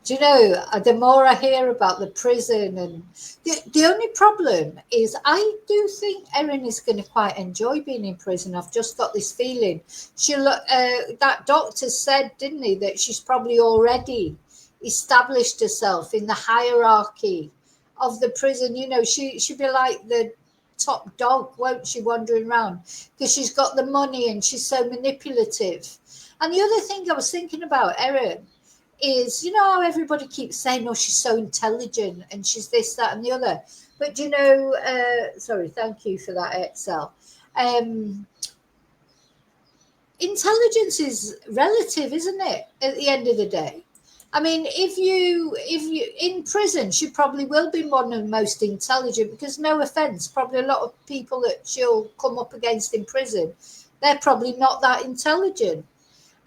Do you know, the more I hear about the prison, and the only problem is I do think Erin is going to quite enjoy being in prison. I've just got this feeling. That doctor said, didn't he, that she's probably already established herself in the hierarchy of the prison. You know, she'd be like the top dog, won't she, wandering around, because she's got the money and she's so manipulative. And the other thing I was thinking about Erin is, you know how everybody keeps saying, oh, she's so intelligent and she's this, that, and the other. But, you know, sorry, thank you for that, Excel. Intelligence is relative, isn't it, at the end of the day? I mean, if you in prison, she probably will be one of the most intelligent, because no offense, probably a lot of people that she'll come up against in prison, they're probably not that intelligent.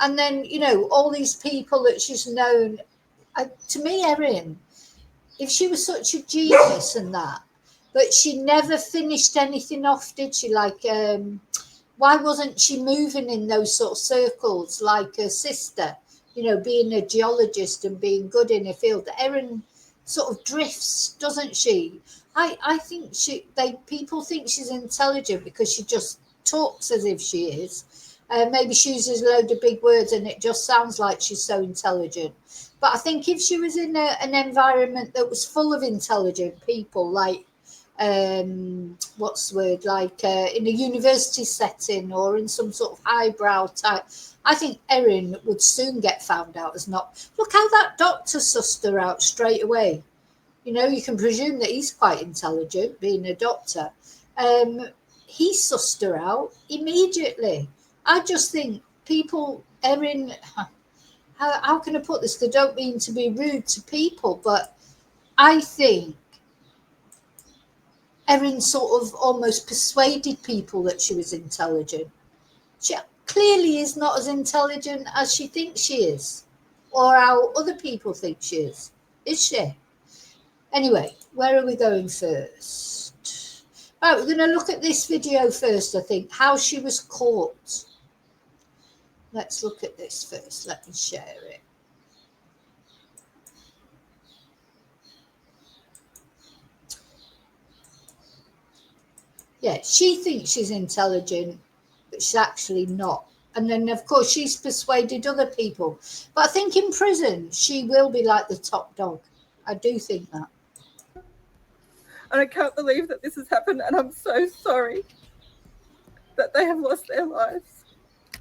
And then, you know, all these people that she's known, to me, Erin, if she was such a genius and that, but she never finished anything off, did she? Like, why wasn't she moving in those sort of circles like her sister, you know, being a geologist and being good in her field? Erin sort of drifts, doesn't she? I think people think she's intelligent because she just talks as if she is. Maybe she uses a load of big words and it just sounds like she's so intelligent. But I think if she was in an environment that was full of intelligent people, like, what's the word, like in a university setting or in some sort of highbrow type, I think Erin would soon get found out as not. Look how that doctor sussed her out straight away. You know, you can presume that he's quite intelligent, being a doctor. He sussed her out immediately. I just think people, Erin, how can I put this? I don't mean to be rude to people, but I think Erin sort of almost persuaded people that she was intelligent. She clearly is not as intelligent as she thinks she is, or how other people think she is she? Anyway, where are we going first? Right, we're going to look at this video first, I think, how she was caught. Let's look at this first. Let me share it. Yeah, she thinks she's intelligent, but she's actually not. And then, of course, she's persuaded other people. But I think in prison, she will be like the top dog. I do think that. And I can't believe that this has happened, and I'm so sorry that they have lost their lives.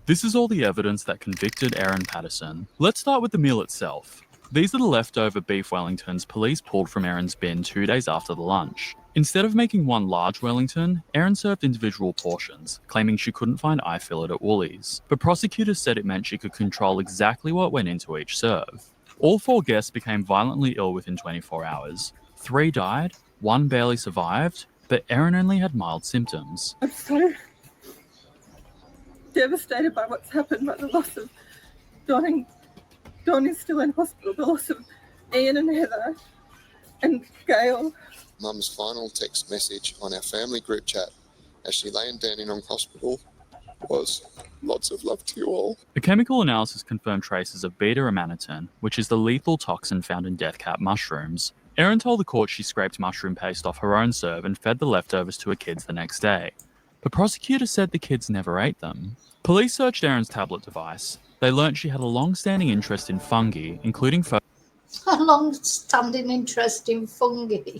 This is all the evidence that convicted Erin Patterson. Let's start with the meal itself. These are the leftover beef Wellingtons police pulled from Erin's bin 2 days after the lunch. Instead of making one large Wellington, Erin served individual portions, claiming she couldn't find eye fillet at Woolies. But prosecutors said it meant she could control exactly what went into each serve. All 4 guests became violently ill within 24 hours. 3 died, 1 barely survived, but Erin only had mild symptoms. I'm so devastated by what's happened, by the loss of Don. Don is still in hospital, the loss of Ian and Heather and Gail. Mum's final text message on our family group chat as she lay in Dandenong Hospital was, "Lots of love to you all." A chemical analysis confirmed traces of beta-amanitin, which is the lethal toxin found in death cap mushrooms. Erin told the court she scraped mushroom paste off her own serve and fed the leftovers to her kids the next day. But prosecutors said the kids never ate them. Police searched Erin's tablet device. They learnt she had a long-standing interest in fungi, including A long-standing interest in fungi.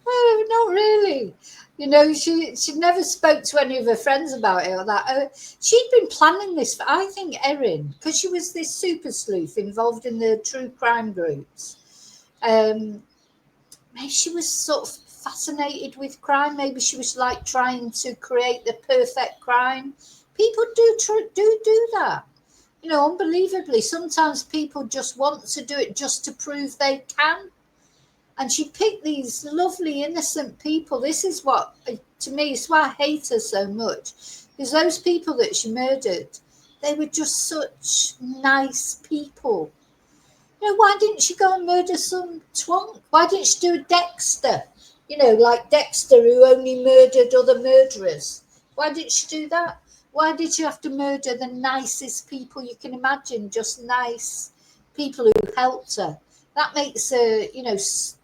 Oh, not really. You know, she never spoke to any of her friends about it or that. She'd been planning this. I think Erin, because she was this super sleuth involved in the true crime groups, maybe she was sort of fascinated with crime. Maybe she was like trying to create the perfect crime. People do that. You know, unbelievably, sometimes people just want to do it just to prove they can. And she picked these lovely, innocent people. This is what, to me, it's why I hate her so much. Because those people that she murdered, they were just such nice people. You know, why didn't she go and murder some twonk? Why didn't she do a Dexter? You know, like Dexter, who only murdered other murderers. Why didn't she do that? Why did you have to murder the nicest people you can imagine? Just nice people who helped her, that makes her,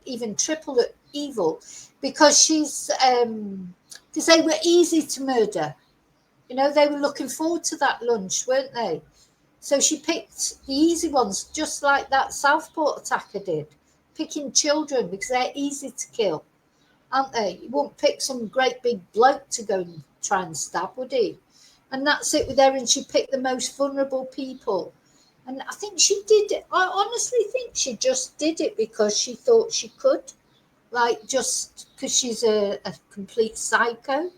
even triple evil, because because they were easy to murder. They were looking forward to that lunch, weren't they? So she picked the easy ones, just like that Southport attacker did, picking children because they're easy to kill, aren't they? You won't pick some great big bloke to go and try and stab, would he? And that's it with Erin. She picked the most vulnerable people. And I think she did it. I honestly think she just did it because she thought she could. Like, just because she's a complete psycho.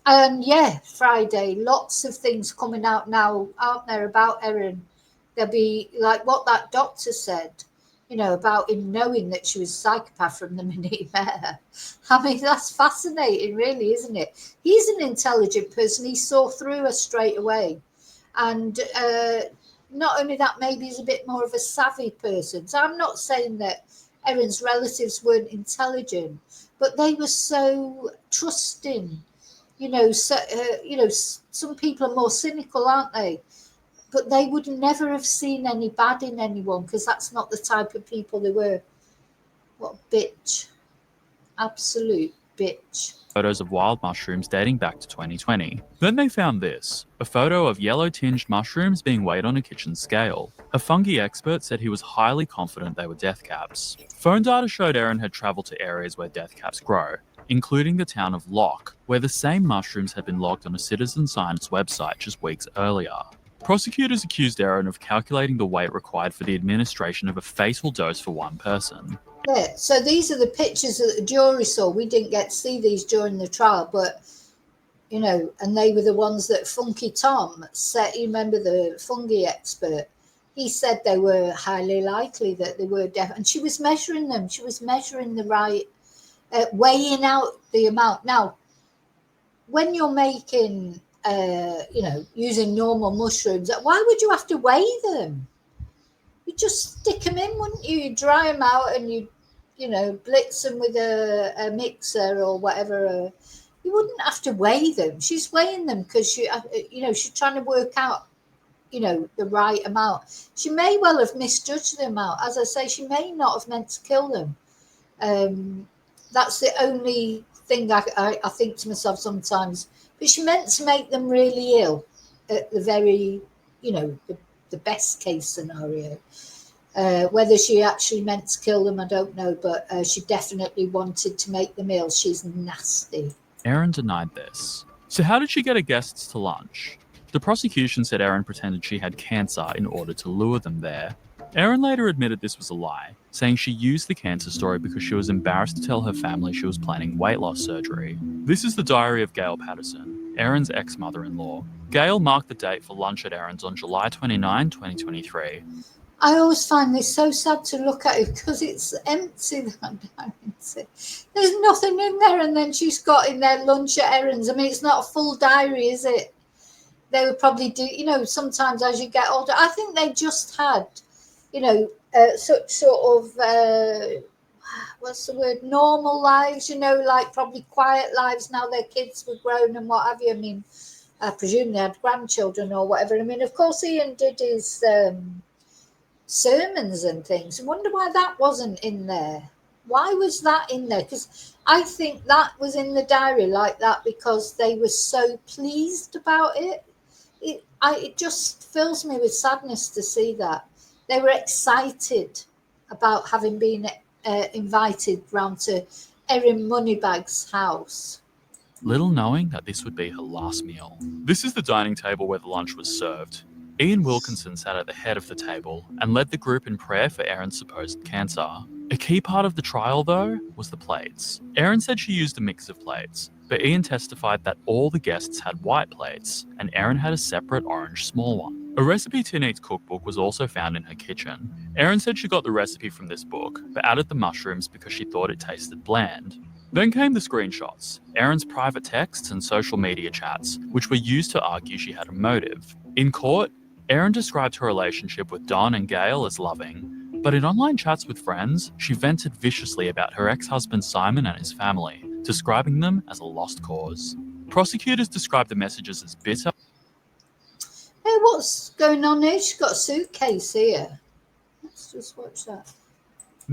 And yeah, Friday, lots of things coming out now, aren't there, about Erin? There'll be like what that doctor said, about him knowing that she was a psychopath from the minute he met her. I mean, that's fascinating, really, isn't it? He's an intelligent person. He saw through her straight away. And not only that, maybe he's a bit more of a savvy person. So I'm not saying that Erin's relatives weren't intelligent, but they were so trusting. Some people are more cynical, aren't they? But they would never have seen any bad in anyone because that's not the type of people they were. What a bitch. Absolute bitch. Photos of wild mushrooms dating back to 2020. Then they found this, a photo of yellow-tinged mushrooms being weighed on a kitchen scale. A fungi expert said he was highly confident they were death caps. Phone data showed Erin had travelled to areas where death caps grow, including the town of Locke, where the same mushrooms had been logged on a citizen science website just weeks earlier. Prosecutors accused Erin of calculating the weight required for the administration of a fatal dose for one person. Yeah, so these are the pictures that the jury saw. We didn't get to see these during the trial, but, and they were the ones that Funky Tom said. You remember the fungi expert? He said they were highly likely that they were deaf. And she was measuring them. She was measuring the right, weighing out the amount. Now, when you're making, using normal mushrooms, why would you have to weigh them? You just stick them in, wouldn't you? You dry them out and you blitz them with a mixer or whatever. You wouldn't have to weigh them. She's weighing them because she's trying to work out, the right amount. She may well have misjudged the amount. As I say, she may not have meant to kill them. That's the only thing I think to myself sometimes. But she meant to make them really ill at the very, the best case scenario. Whether she actually meant to kill them, I don't know, but she definitely wanted to make them ill. She's nasty. Erin denied this. So how did she get her guests to lunch? The prosecution said Erin pretended she had cancer in order to lure them there. Erin later admitted this was a lie, saying she used the cancer story because she was embarrassed to tell her family she was planning weight loss surgery. This is the diary of Gail Patterson, Erin's ex-mother-in-law. Gail marked the date for lunch at Erin's on July 29, 2023. I always find this so sad to look at it because it's empty. There's nothing in there, and then she's got in there lunch at Erin's. I mean, it's not a full diary, is it? They would probably do, sometimes as you get older. I think they just had, such sort of, what's the word, normal lives, like probably quiet lives. Now their kids were grown and what have you. I mean, I presume they had grandchildren or whatever. I mean, of course, Ian did his sermons and things. I wonder why that wasn't in there. Why was that in there? Because I think that was in the diary like that because they were so pleased about it. It just fills me with sadness to see that. They were excited about having been invited round to Erin Moneybag's house. Little knowing that this would be her last meal. This is the dining table where the lunch was served. Ian Wilkinson sat at the head of the table and led the group in prayer for Erin's supposed cancer. A key part of the trial, though, was the plates. Erin said she used a mix of plates, but Ian testified that all the guests had white plates, and Erin had a separate orange small one. A recipe to Neat's cookbook was also found in her kitchen. Erin said she got the recipe from this book, but added the mushrooms because she thought it tasted bland. Then came the screenshots, Erin's private texts and social media chats, which were used to argue she had a motive. In court, Erin described her relationship with Don and Gail as loving, but in online chats with friends, she vented viciously about her ex-husband Simon and his family, describing them as a lost cause. Prosecutors described the messages as bitter. Hey, what's going on here? She's got a suitcase here. Let's just watch that.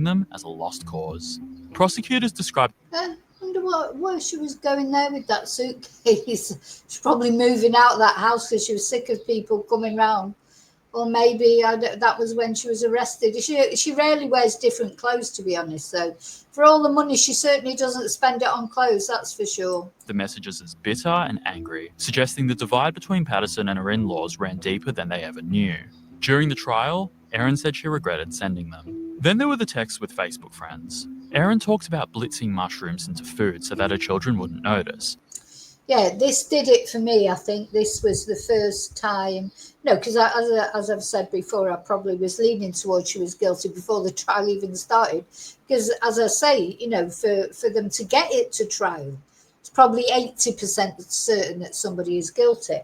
them as a lost cause. Prosecutors described I wonder where she was going there with that suitcase. She's probably moving out of that house because she was sick of people coming round. Or maybe that was when she was arrested. She rarely wears different clothes, to be honest. So for all the money, she certainly doesn't spend it on clothes, that's for sure. the messages as bitter and angry, suggesting the divide between Patterson and her in-laws ran deeper than they ever knew. During the trial, Erin said she regretted sending them. Then there were the texts with Facebook friends. Erin talked about blitzing mushrooms into food so that her children wouldn't notice. Yeah, this did it for me. I think this was the first time. No, because as I've said before, I probably was leaning towards she was guilty before the trial even started. Because as I say, for them to get it to trial, it's probably 80% certain that somebody is guilty.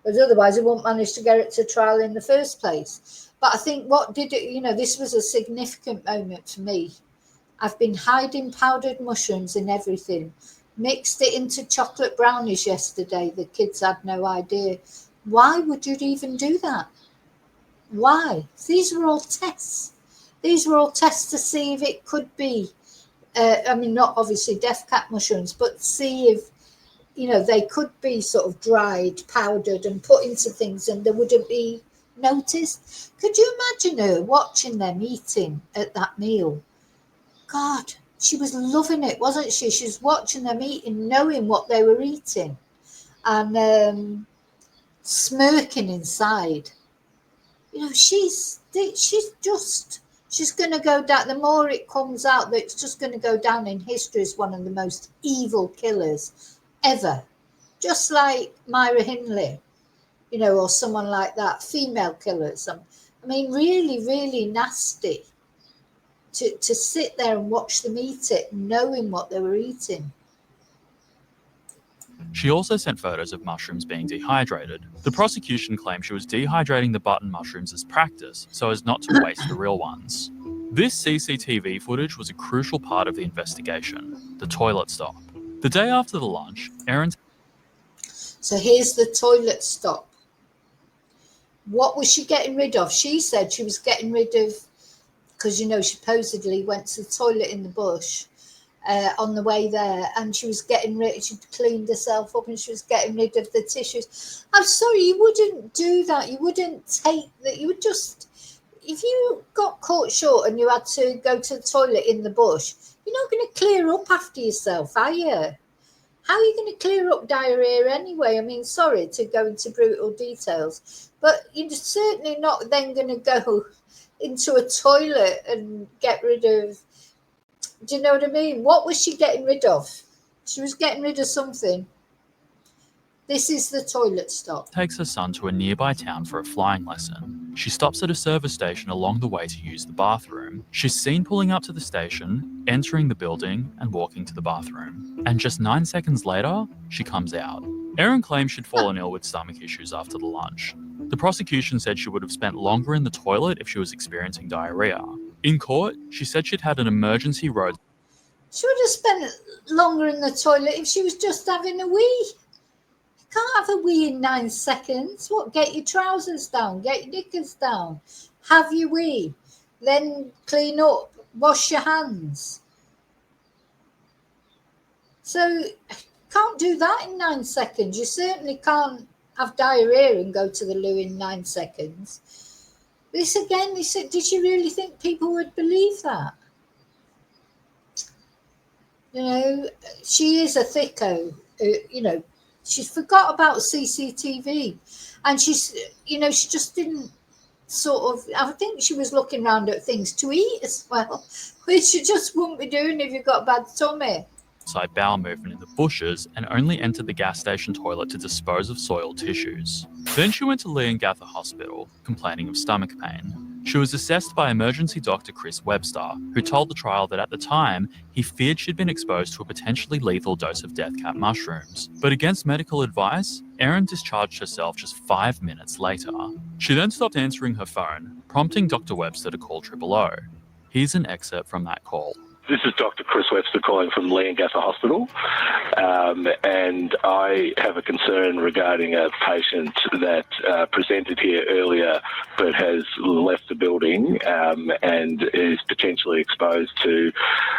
But otherwise, they won't manage to get it to trial in the first place. But I think what did it, this was a significant moment for me. I've been hiding powdered mushrooms in everything. Mixed it into chocolate brownies yesterday. The kids had no idea. Why would you even do that? Why? These were all tests. These were all tests to see if it could be, not obviously death cap mushrooms, but see if, they could be sort of dried, powdered and put into things and they wouldn't be noticed. Could you imagine her watching them eating at that meal? God, she was loving it, wasn't she? She was watching them eating, knowing what they were eating and smirking inside. She's going to go down. The more it comes out, that it's just going to go down in history as one of the most evil killers ever. Just like Myra Hindley, or someone like that, female killers. Really, really nasty. To sit there and watch them eat it, knowing what they were eating. She also sent photos of mushrooms being dehydrated. The prosecution claimed she was dehydrating the button mushrooms as practice, so as not to waste the real ones. This CCTV footage was a crucial part of the investigation, the toilet stop. The day after the lunch, Erin... So here's the toilet stop. What was she getting rid of? She said she was getting rid of, because, she supposedly went to the toilet in the bush on the way there, and she was she'd cleaned herself up and she was getting rid of the tissues. I'm sorry, you wouldn't do that. You wouldn't take that. You would just, if you got caught short and you had to go to the toilet in the bush, you're not going to clear up after yourself, are you? How are you going to clear up diarrhea anyway? Sorry to go into brutal details, but you're certainly not then going to go into a toilet and get rid of, do you know what I mean? What was she getting rid of? She was getting rid of something. This is the toilet stop. Takes her son to a nearby town for a flying lesson. She stops at a service station along the way to use the bathroom. She's seen pulling up to the station, entering the building and walking to the bathroom. And just 9 seconds later, she comes out. Erin claims she'd fallen ill with stomach issues after the lunch. The prosecution said she would have spent longer in the toilet if she was experiencing diarrhea. In court, she said she'd had an emergency road. She would have spent longer in the toilet if she was just having a wee. You can't have a wee in 9 seconds. What? Get your trousers down, get your knickers down, have your wee, then clean up, wash your hands. So can't do that in 9 seconds. You certainly can't have diarrhea and go to the loo in 9 seconds. This again, they said, did you really think people would believe that? She is a thicko. She forgot about CCTV, and she's, she just didn't sort of. I think she was looking around at things to eat as well, which you just wouldn't be doing if you've got a bad tummy. Side bowel movement in the bushes and only entered the gas station toilet to dispose of soiled tissues. Then she went to Leongatha Hospital, complaining of stomach pain. She was assessed by emergency doctor Chris Webster, who told the trial that at the time, he feared she'd been exposed to a potentially lethal dose of death cap mushrooms. But against medical advice, Erin discharged herself just 5 minutes later. She then stopped answering her phone, prompting Dr. Webster to call 000. Here's an excerpt from that call. This is Dr. Chris Webster calling from Leongatha Hospital, and I have a concern regarding a patient that presented here earlier but has left the building and is potentially exposed to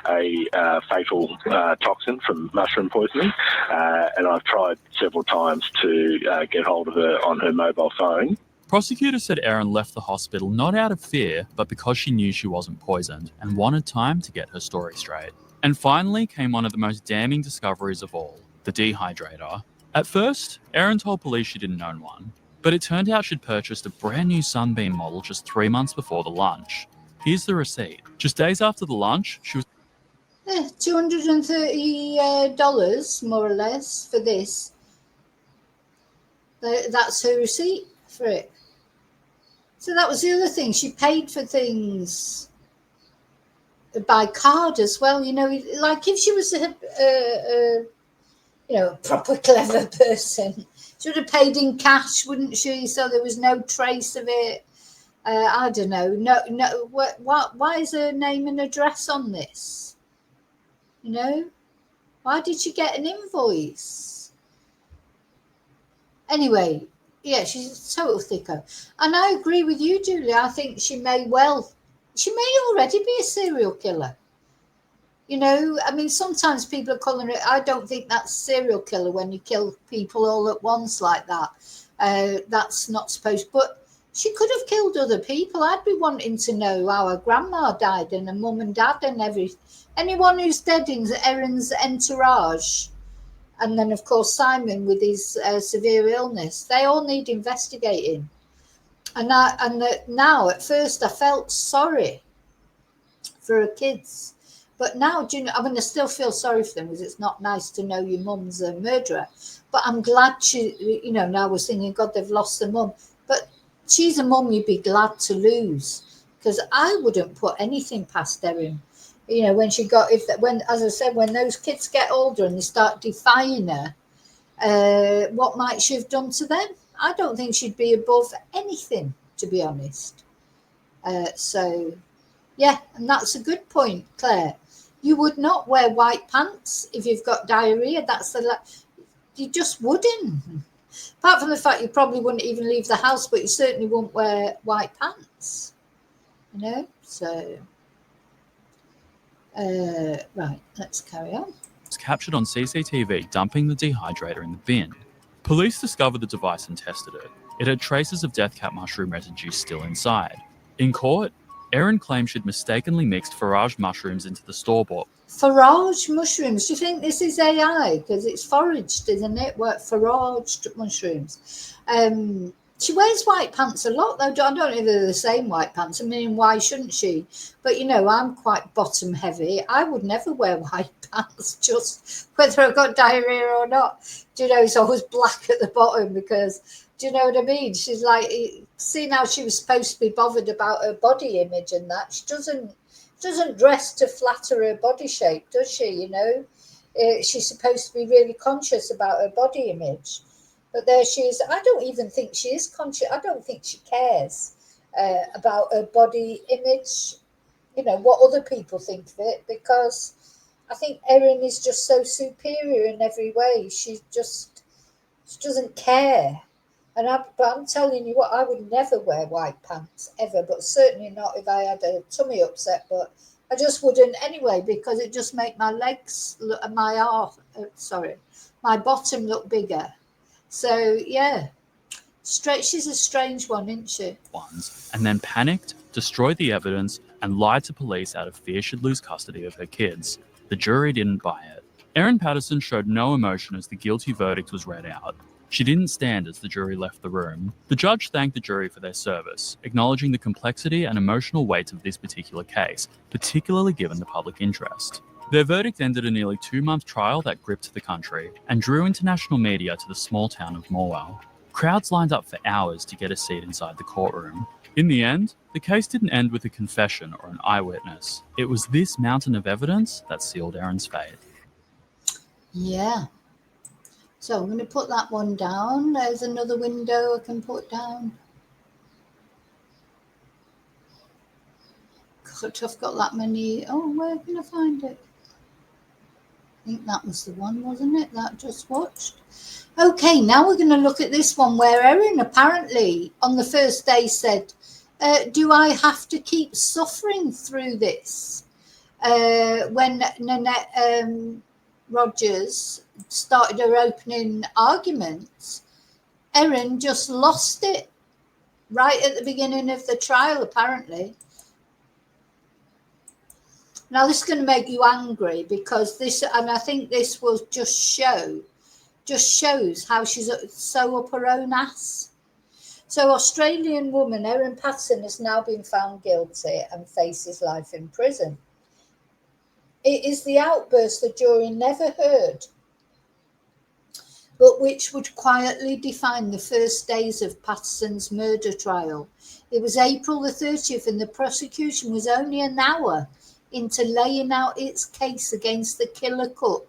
a fatal toxin from mushroom poisoning, and I've tried several times to get hold of her on her mobile phone. Prosecutors said Erin left the hospital not out of fear, but because she knew she wasn't poisoned and wanted time to get her story straight. And finally came one of the most damning discoveries of all, the dehydrator. At first, Erin told police she didn't own one, but it turned out she'd purchased a brand new Sunbeam model just 3 months before the lunch. Here's the receipt. Just days after the lunch, she was $230 more or less for this. That's her receipt for it. So that was the other thing. She paid for things by card as well. You know, like if she was a proper clever person, she would have paid in cash, wouldn't she? So there was no trace of it. I don't know. No. Why is her name and address on this? You know, why did she get an invoice? Anyway. Yeah, she's a total thicko. And I agree with you, Julia. I think she may already be a serial killer. You know, I mean, sometimes people are calling it, I don't think that's serial killer when you kill people all at once like that. That's not supposed, but she could have killed other people. I'd be wanting to know how her grandma died and her mum and dad and anyone who's dead in Erin's entourage. And then, of course, Simon with his severe illness. They all need investigating. And now, at first, I felt sorry for her kids. But now, do you know, I mean, I still feel sorry for them because it's not nice to know your mum's a murderer. But I'm glad now I was thinking, God, they've lost their mum. But she's a mum you'd be glad to lose. Because I wouldn't put anything past Erin. You know, when as I said, when those kids get older and they start defying her, what might she have done to them? I don't think she'd be above anything, to be honest. So, yeah, and that's a good point, Claire. You would not wear white pants if you've got diarrhea. You just wouldn't. Apart from the fact you probably wouldn't even leave the house, but you certainly wouldn't wear white pants. You know, so... right, let's carry on. was captured on CCTV dumping the dehydrator in the bin. Police discovered the device and tested it. It had traces of death cap mushroom residue still inside. In court, Erin claimed she'd mistakenly mixed foraged mushrooms into the store-bought. Foraged mushrooms? Do you think this is AI? Because it's foraged, isn't it? Foraged mushrooms. She wears white pants a lot, though. I don't know if they're the same white pants. I mean, why shouldn't she? But, you know, I'm quite bottom heavy. I would never wear white pants, just whether I've got diarrhea or not. Do you know, it's always black at the bottom because, do you know what I mean? She's like, seeing how she was supposed to be bothered about her body image and that, she doesn't dress to flatter her body shape, does she? You know, she's supposed to be really conscious about her body image. But there she is. I don't even think she is conscious. I don't think she cares about her body image, you know, what other people think of it, because I think Erin is just so superior in every way. She doesn't care. But I'm telling you what, I would never wear white pants ever, but certainly not if I had a tummy upset. But I just wouldn't anyway, because it just make my legs look, my bottom look bigger. So yeah, she's a strange one, isn't she? And then panicked, destroyed the evidence, and lied to police out of fear she'd lose custody of her kids. The jury didn't buy it. Erin Patterson showed no emotion as the guilty verdict was read out. She didn't stand as the jury left the room. The judge thanked the jury for their service, acknowledging the complexity and emotional weight of this particular case, particularly given the public interest. Their verdict ended a nearly 2-month trial that gripped the country and drew international media to the small town of Morwell. Crowds lined up for hours to get a seat inside the courtroom. In the end, the case didn't end with a confession or an eyewitness. It was this mountain of evidence that sealed Erin's fate. Yeah. So I'm going to put that one down. There's another window I can put down. could have got that many. Oh, where can I find it? I think that was the one, wasn't it, that I just watched? Okay, now we're going to look at this one where Erin apparently on the first day said, do I have to keep suffering through this? When Nanette Rogers started her opening arguments, Erin just lost it right at the beginning of the trial, apparently. Now, this is going to make you angry because this, and I think this will just shows how she's so up her own ass. So, Australian woman Erin Patterson has now been found guilty and faces life in prison. It is the outburst the jury never heard, but which would quietly define the first days of Patterson's murder trial. It was April the 30th, and the prosecution was only an hour into laying out its case against the killer cook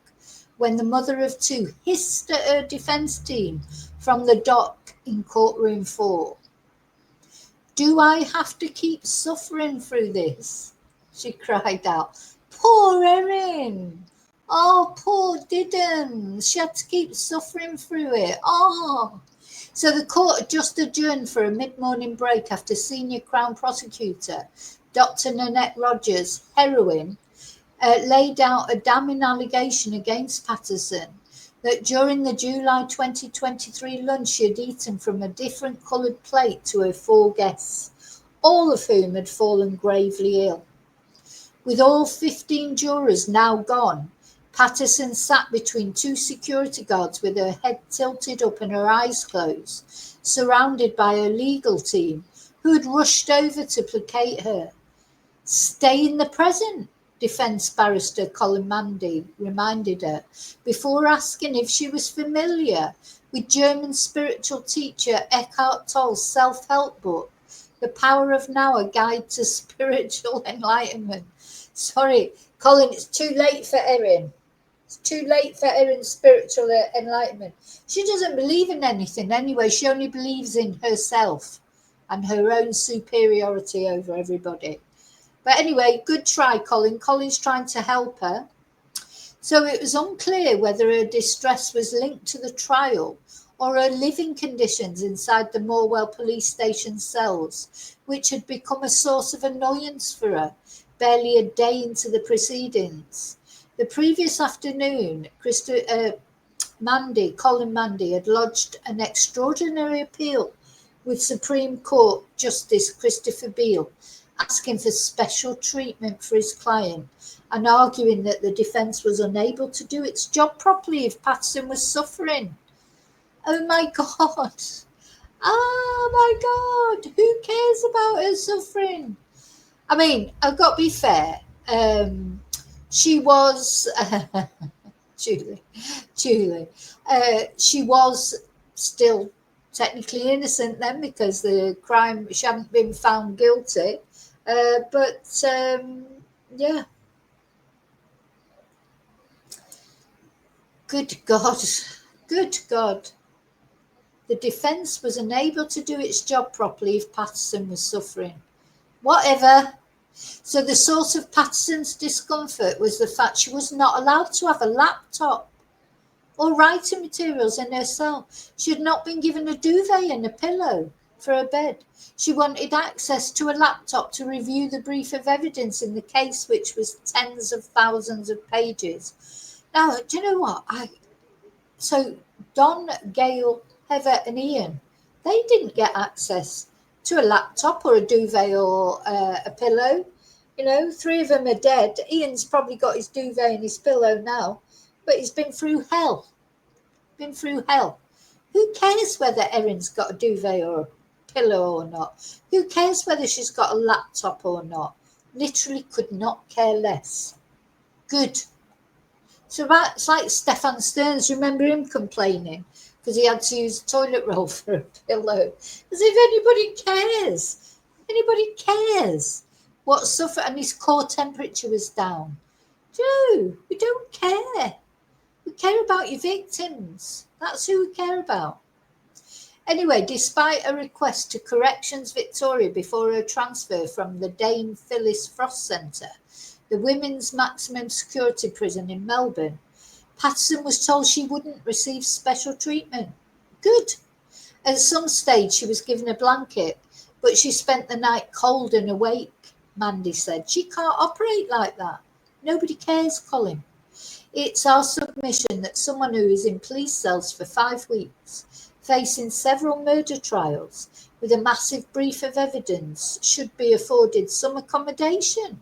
when the mother of two hissed at her defence team from the dock in courtroom 4. Do I have to keep suffering through this? She cried out. Poor Erin. Oh, poor Diddums. She had to keep suffering through it. Oh. So the court just adjourned for a mid-morning break after senior Crown prosecutor Dr. Nanette Rogers, heroine, laid out a damning allegation against Patterson that during the July 2023 lunch she had eaten from a different coloured plate to her 4 guests, all of whom had fallen gravely ill. With all 15 jurors now gone, Patterson sat between 2 security guards with her head tilted up and her eyes closed, surrounded by her legal team, who had rushed over to placate her. Stay in the present, defence barrister Colin Mandy reminded her, before asking if she was familiar with German spiritual teacher Eckhart Tolle's self-help book, The Power of Now, A Guide to Spiritual Enlightenment. Sorry, Colin, it's too late for Erin. It's too late for Erin's spiritual enlightenment. She doesn't believe in anything anyway. She only believes in herself and her own superiority over everybody. But anyway, good try, Colin. Colin's trying to help her. So it was unclear whether her distress was linked to the trial or her living conditions inside the Morwell police station cells, which had become a source of annoyance for her barely a day into the proceedings. The previous afternoon, Colin Mandy had lodged an extraordinary appeal with Supreme Court Justice Christopher Beale, asking for special treatment for his client and arguing that the defence was unable to do its job properly if Patterson was suffering. Oh my God. Oh my God. Who cares about her suffering? I mean, I've got to be fair. She was, Julie, she was still technically innocent then because the crime, she hadn't been found guilty. Yeah. Good God. Good God. The defence was unable to do its job properly if Patterson was suffering. Whatever. So the source of Patterson's discomfort was the fact she was not allowed to have a laptop or writing materials in her cell. She had not been given a duvet and a pillow for her bed. She wanted access to a laptop to review the brief of evidence in the case, which was tens of thousands of pages. Now, do you know what? So Don, Gail, Heather and Ian, they didn't get access to a laptop or a duvet or a pillow. You know, 3 of them are dead. Ian's probably got his duvet and his pillow now, but he's been through hell. Who cares whether Erin's got a duvet or a pillow or not? Who cares whether she's got a laptop or not? Literally could not care less. Good. So that's like Stefan Stearns. Remember him complaining because he had to use toilet roll for a pillow? As if anybody cares. Anybody cares what suffered, and his core temperature was down. Joe, we don't care. We care about your victims. That's who we care about. Anyway, despite a request to Corrections Victoria before her transfer from the Dame Phyllis Frost Centre, the women's maximum security prison in Melbourne, Patterson was told she wouldn't receive special treatment. Good. At some stage, she was given a blanket, but she spent the night cold and awake, Mandy said. She can't operate like that. Nobody cares, Colin. It's our submission that someone who is in police cells for 5 weeks, facing several murder trials, with a massive brief of evidence, should be afforded some accommodation.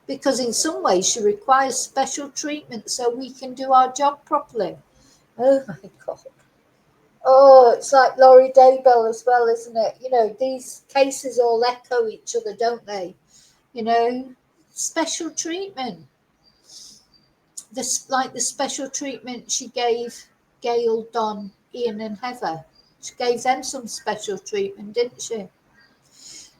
Because in some ways she requires special treatment so we can do our job properly. Oh my God. Oh, it's like Laurie Daybell as well, isn't it? You know, these cases all echo each other, don't they? You know, special treatment. Like the special treatment she gave Gail, Don, Ian and Heather. She gave them some special treatment, didn't she?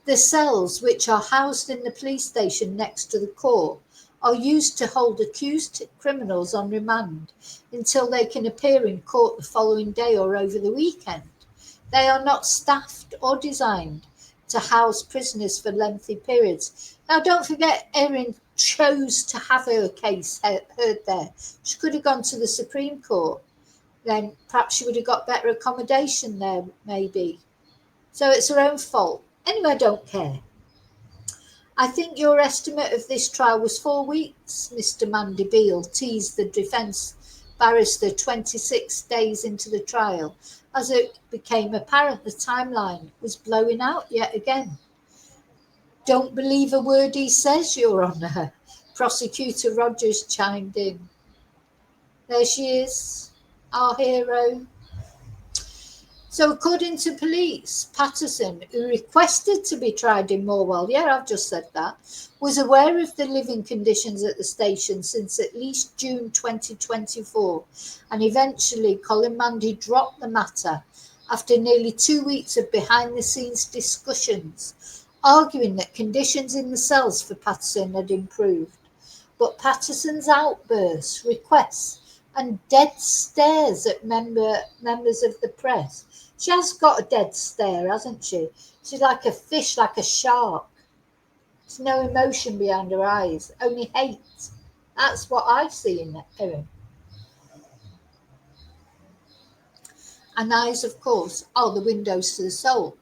The cells, which are housed in the police station next to the court, are used to hold accused criminals on remand until they can appear in court the following day or over the weekend. They are not staffed or designed to house prisoners for lengthy periods. Now, don't forget, Erin chose to have her case heard there. She could have gone to the Supreme Court. Then perhaps she would have got better accommodation there, maybe. So it's her own fault. Anyway, I don't care. I think your estimate of this trial was 4 weeks, Mr. Mandy Beale teased the defence barrister 26 days into the trial, as it became apparent the timeline was blowing out yet again. Don't believe a word he says, Your Honour, Prosecutor Rogers chimed in. There she is, our hero. So according to police, Patterson, who requested to be tried in Morwell, yeah, I've just said that, was aware of the living conditions at the station since at least June 2024, and eventually Colin Mandy dropped the matter after nearly 2 weeks of behind-the-scenes discussions, arguing that conditions in the cells for Patterson had improved. But Patterson's outbursts, requests, and dead stares at members of the press. She has got a dead stare, hasn't she? She's like a fish, like a shark. There's no emotion behind her eyes, only hate. That's what I see in Erin. And eyes, of course, are the windows to the soul.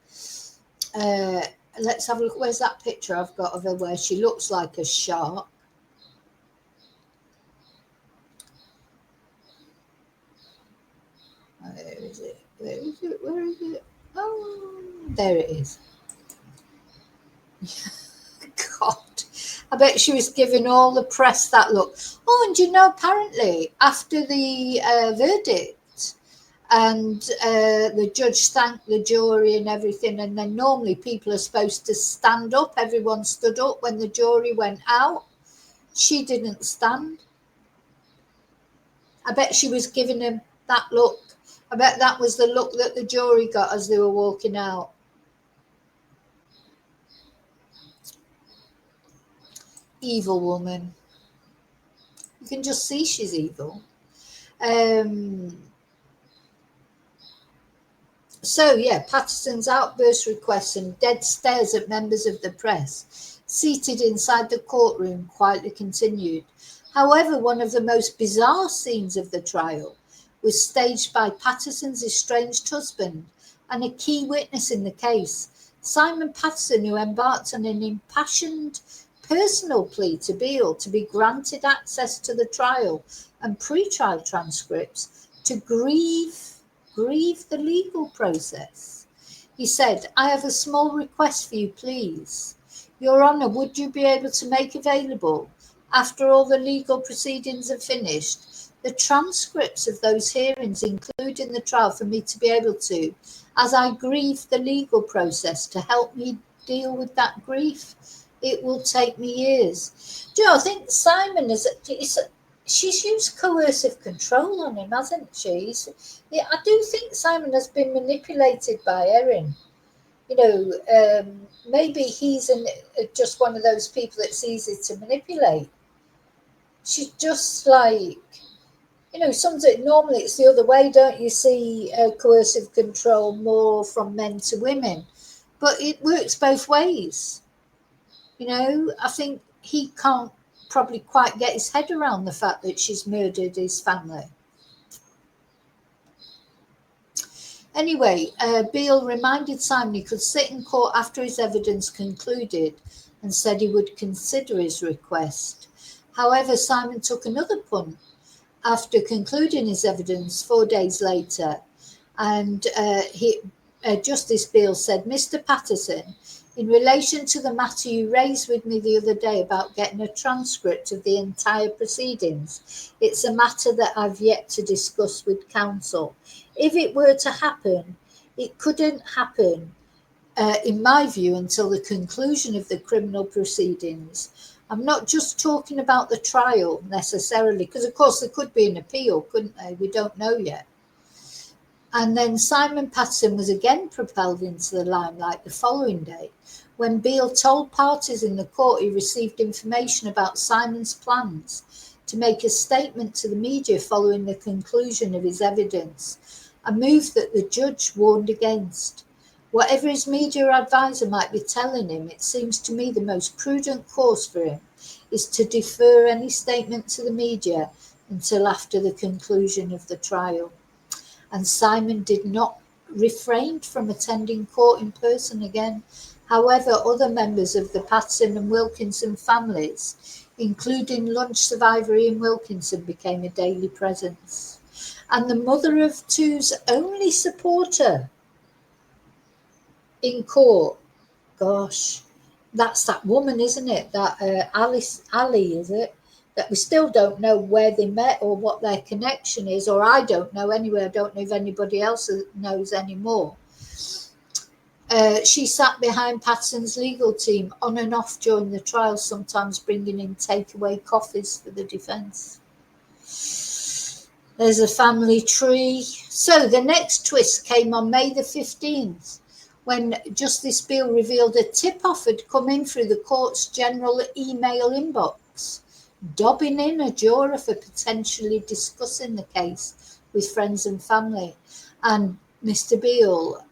Let's have a look. Where's that picture I've got of her where she looks like a shark? Where is it? Where is it? Where is it? Oh, there it is. God, I bet she was giving all the press that look. Oh, and you know, apparently after the verdict, and the judge thanked the jury and everything, and then normally people are supposed to stand up. Everyone stood up when the jury went out. She didn't stand. I bet she was giving them that look. I bet that was the look that the jury got as they were walking out. Evil woman. You can just see she's evil. So, yeah, Patterson's outburst requests and dead stares at members of the press seated inside the courtroom quietly continued. However, one of the most bizarre scenes of the trial was staged by Patterson's estranged husband and a key witness in the case, Simon Patterson, who embarked on an impassioned personal plea to Beale to be granted access to the trial and pre-trial transcripts to grieve the legal process. He said, I have a small request for you, please. Your Honour, would you be able to make available, after all the legal proceedings are finished, the transcripts of those hearings, including the trial, for me to be able to, as I grieve the legal process, to help me deal with that grief? It will take me years. Do you know, I think Simon she's used coercive control on him, hasn't she? Yeah, I do think Simon has been manipulated by Erin. You know, maybe he's just one of those people that's easy to manipulate. She's just like, Normally it's the other way, don't you see coercive control more from men to women? But it works both ways. I think he can't probably quite get his head around the fact that she's murdered his family. Anyway, Beale reminded Simon he could sit in court after his evidence concluded and said he would consider his request. However, Simon took another punt after concluding his evidence 4 days later, and Justice Beale said, "Mr. Patterson, in relation to the matter you raised with me the other day about getting a transcript of the entire proceedings, it's a matter that I've yet to discuss with counsel. If it were to happen, it couldn't happen, in my view, until the conclusion of the criminal proceedings. I'm not just talking about the trial necessarily, because of course there could be an appeal, couldn't there? We don't know yet." And then Simon Patterson was again propelled into the limelight the following day, when Beale told parties in the court he received information about Simon's plans to make a statement to the media following the conclusion of his evidence, a move that the judge warned against. Whatever his media advisor might be telling him, it seems to me the most prudent course for him is to defer any statement to the media until after the conclusion of the trial. And Simon did not refrain from attending court in person again. However, other members of the Patterson and Wilkinson families, including lunch survivor Ian Wilkinson, became a daily presence. And the mother of two's only supporter in court, gosh, that's that woman, isn't it? That Ali, is it? That we still don't know where they met or what their connection is, or I don't know anyway. I don't know if anybody else knows anymore. She sat behind Patterson's legal team on and off during the trial, sometimes bringing in takeaway coffees for the defence. There's a family tree. So the next twist came on May the 15th, when Justice Beale revealed a tip-off had come in through the court's general email inbox, dobbing in a juror for potentially discussing the case with friends and family. And Mr. Beale,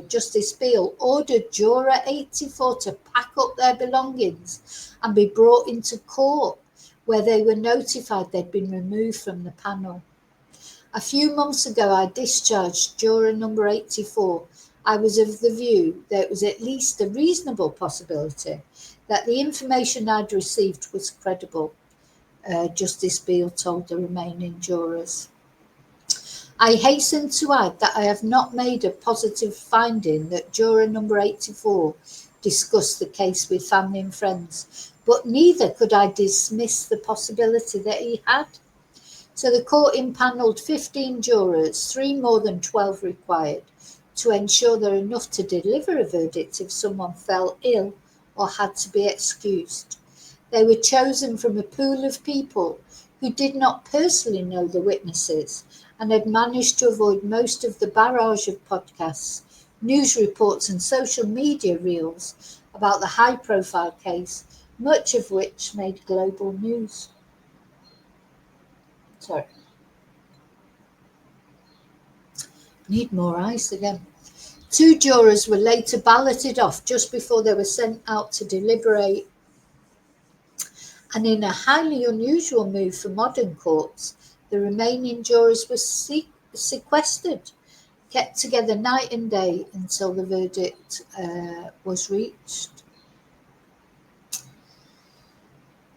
Justice Beale, ordered juror 84 to pack up their belongings and be brought into court, where they were notified they'd been removed from the panel. A few months ago, I discharged juror number 84. I was of the view that it was at least a reasonable possibility that the information I'd received was credible, Justice Beale told the remaining jurors. I hasten to add that I have not made a positive finding that juror number 84 discussed the case with family and friends, but neither could I dismiss the possibility that he had. So the court impaneled 15 jurors, 3 more than 12 required, to ensure there are enough to deliver a verdict if someone fell ill or had to be excused. They were chosen from a pool of people who did not personally know the witnesses and had managed to avoid most of the barrage of podcasts, news reports and social media reels about the high-profile case, much of which made global news. Sorry. Need more ice again. 2 jurors were later balloted off just before they were sent out to deliberate. And in a highly unusual move for modern courts, the remaining jurors were sequestered, kept together night and day until the verdict was reached.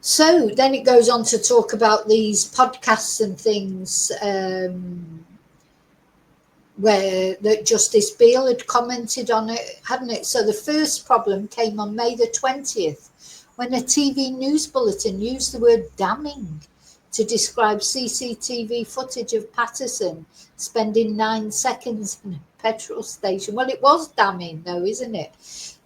So then it goes on to talk about these podcasts and things where that Justice Beale had commented on it, hadn't it? So the first problem came on May the 20th, when a TV news bulletin used the word damning to describe CCTV footage of Patterson spending 9 seconds in a petrol station. Well, it was damning though, isn't it?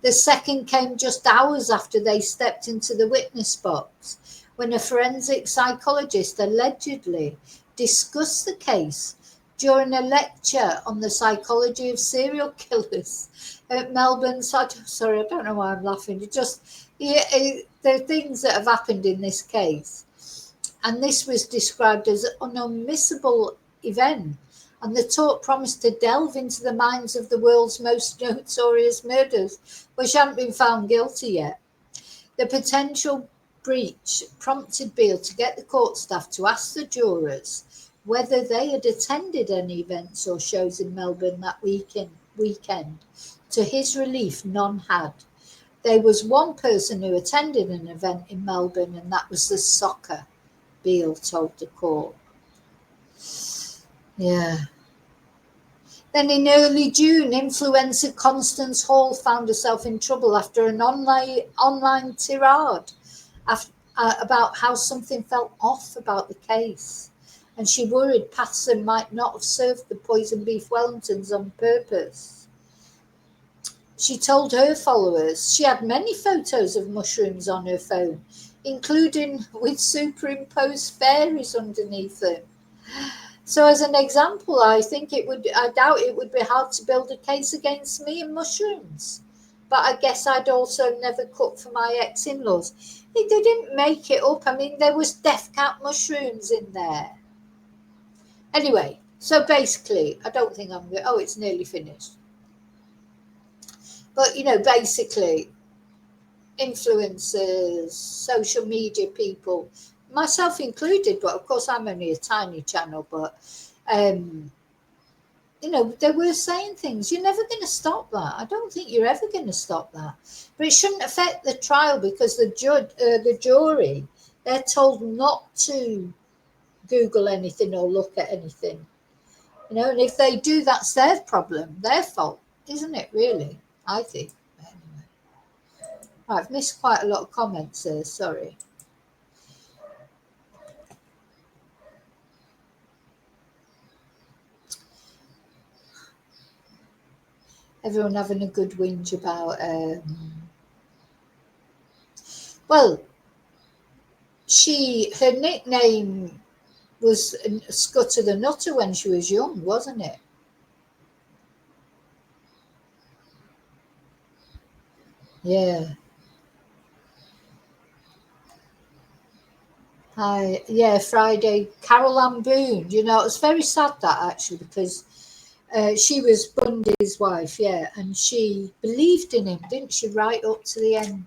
The second came just hours after they stepped into the witness box, when a forensic psychologist allegedly discussed the case during a lecture on the psychology of serial killers at Melbourne. Sorry, I don't know why I'm laughing. It just, the things that have happened in this case. and this was described as an unmissable event. And the talk promised to delve into the minds of the world's most notorious murderers, which haven't been found guilty yet. The potential breach prompted Beale to get the court staff to ask the jurors whether they had attended any events or shows in Melbourne that weekend. To his relief, none had. There was one person who attended an event in Melbourne, and that was the soccer, Beale told the court. Yeah. Then in early June, influencer Constance Hall found herself in trouble after an online tirade about how something felt off about the case. And she worried Patterson might not have served the poisoned beef Wellingtons on purpose. She told her followers she had many photos of mushrooms on her phone, including with superimposed fairies underneath them. So as an example, I doubt it would be hard to build a case against me and mushrooms. But I guess I'd also never cook for my ex-in-laws. They didn't make it up. I mean, there was death cap mushrooms in there. Anyway, so basically, I don't think I'm going to... Oh, it's nearly finished. But, basically, influencers, social media people, myself included, but of course I'm only a tiny channel, but, they were saying things. You're never going to stop that. I don't think you're ever going to stop that. But it shouldn't affect the trial because the jury, they're told not to Google anything or look at anything. And if they do, that's their problem, their fault, isn't it, really? I think. Anyway. Right, I've missed quite a lot of comments there, sorry. Everyone having a good whinge about, her nickname was Scudder the Nutter when she was young, wasn't it? Yeah. Hi. Yeah, Friday. Carol Ann Boone. It was very sad that actually because she was Bundy's wife, yeah, and she believed in him, didn't she, right up to the end?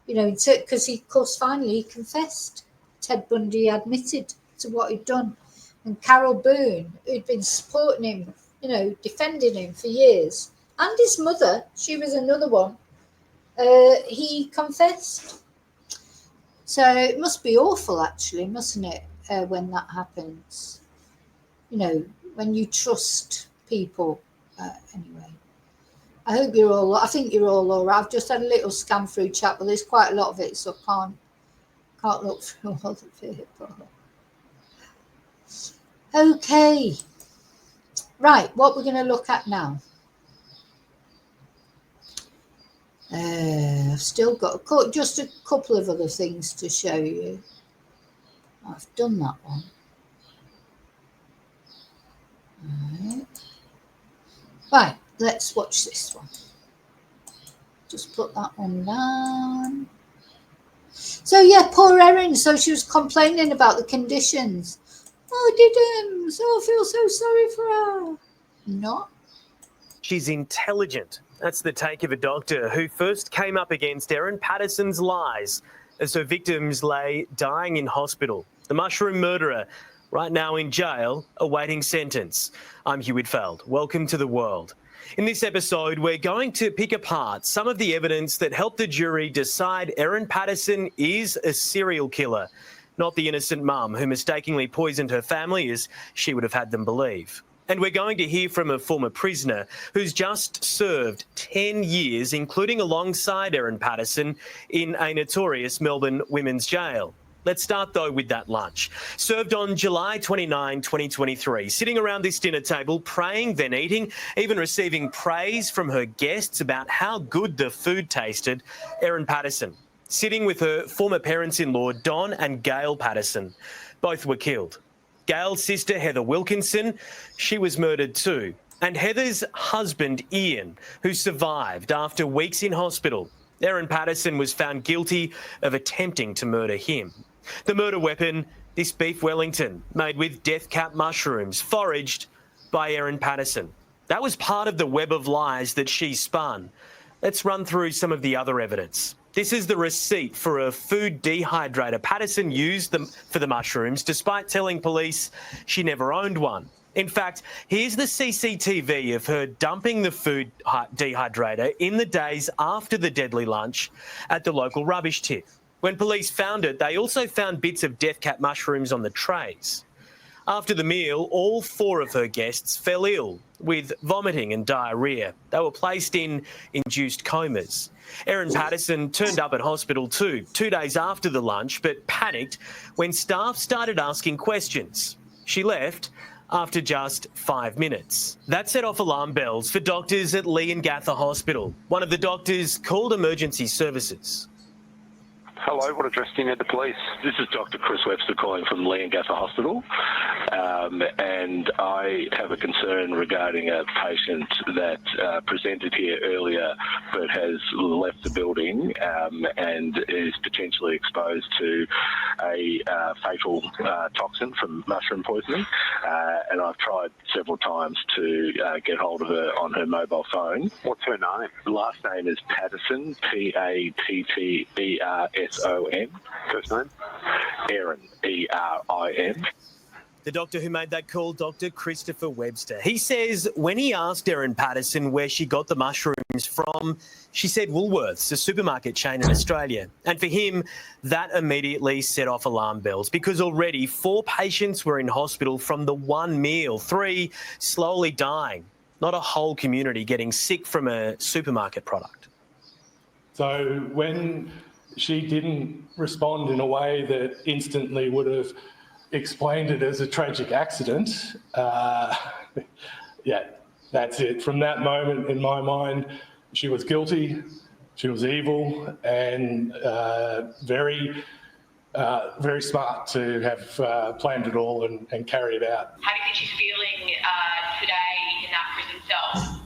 Because of course, finally he confessed. Ted Bundy admitted to what he'd done. And Carol Boone, who'd been supporting him, defending him for years, and his mother, she was another one, he confessed. So it must be awful, actually, mustn't it, when that happens? When you trust people. Anyway, I think you're all right. I've just had a little scan through chat, but there's quite a lot of it, so I can't look through all of it. Okay. Right, what we're going to look at now. I've still got just a couple of other things to show you. I've done that one. Right, let's watch this one. Just put that one down. So yeah, poor Erin. So she was complaining about the conditions. Oh, I didn't. So I feel so sorry for her. Not. She's intelligent. That's the take of a doctor who first came up against Erin Patterson's lies as her victims lay dying in hospital. The mushroom murderer, right now in jail, awaiting sentence. I'm Hugh Whitfield. Welcome to The World. In this episode, we're going to pick apart some of the evidence that helped the jury decide Erin Patterson is a serial killer, not the innocent mum who mistakenly poisoned her family as she would have had them believe. And we're going to hear from a former prisoner who's just served 10 years, including alongside Erin Patterson, in a notorious Melbourne women's jail. Let's start, though, with that lunch. Served on July 29, 2023, sitting around this dinner table, praying, then eating, even receiving praise from her guests about how good the food tasted, Erin Patterson, sitting with her former parents-in-law, Don and Gail Patterson. Both were killed. Gail's sister, Heather Wilkinson, she was murdered too. And Heather's husband, Ian, who survived after weeks in hospital. Erin Patterson was found guilty of attempting to murder him. The murder weapon, this beef Wellington, made with death cap mushrooms, foraged by Erin Patterson. That was part of the web of lies that she spun. Let's run through some of the other evidence. This is the receipt for a food dehydrator Patterson used for the mushrooms, despite telling police she never owned one. In fact, here's the CCTV of her dumping the food dehydrator in the days after the deadly lunch at the local rubbish tip. When police found it, they also found bits of death cap mushrooms on the trays. After the meal, all 4 of her guests fell ill with vomiting and diarrhoea. They were placed in induced comas. Erin Patterson turned up at hospital too, 2 days after the lunch, but panicked when staff started asking questions. She left after just 5 minutes. That set off alarm bells for doctors at Leongatha Hospital. One of the doctors called emergency services. Hello, what address do you need the police? This is Dr. Chris Webster calling from Leongatha Hospital, and I have a concern regarding a patient that presented here earlier but has left the building and is potentially exposed to a fatal toxin from mushroom poisoning, and I've tried several times to get hold of her on her mobile phone. What's her name? The last name is Patterson, Patterson. First name? Erin, Erin. The doctor who made that call, Dr. Christopher Webster. He says when he asked Erin Patterson where she got the mushrooms from, she said Woolworths, a supermarket chain in Australia. And for him, that immediately set off alarm bells because already 4 patients were in hospital from the one meal, 3 slowly dying. Not a whole community getting sick from a supermarket product. So when she didn't respond in a way that instantly would have explained it as a tragic accident, yeah, that's it. From that moment, in my mind, she was guilty, she was evil, and very smart to have planned it all and carry it out. How do you think she's feeling today in that prison cell?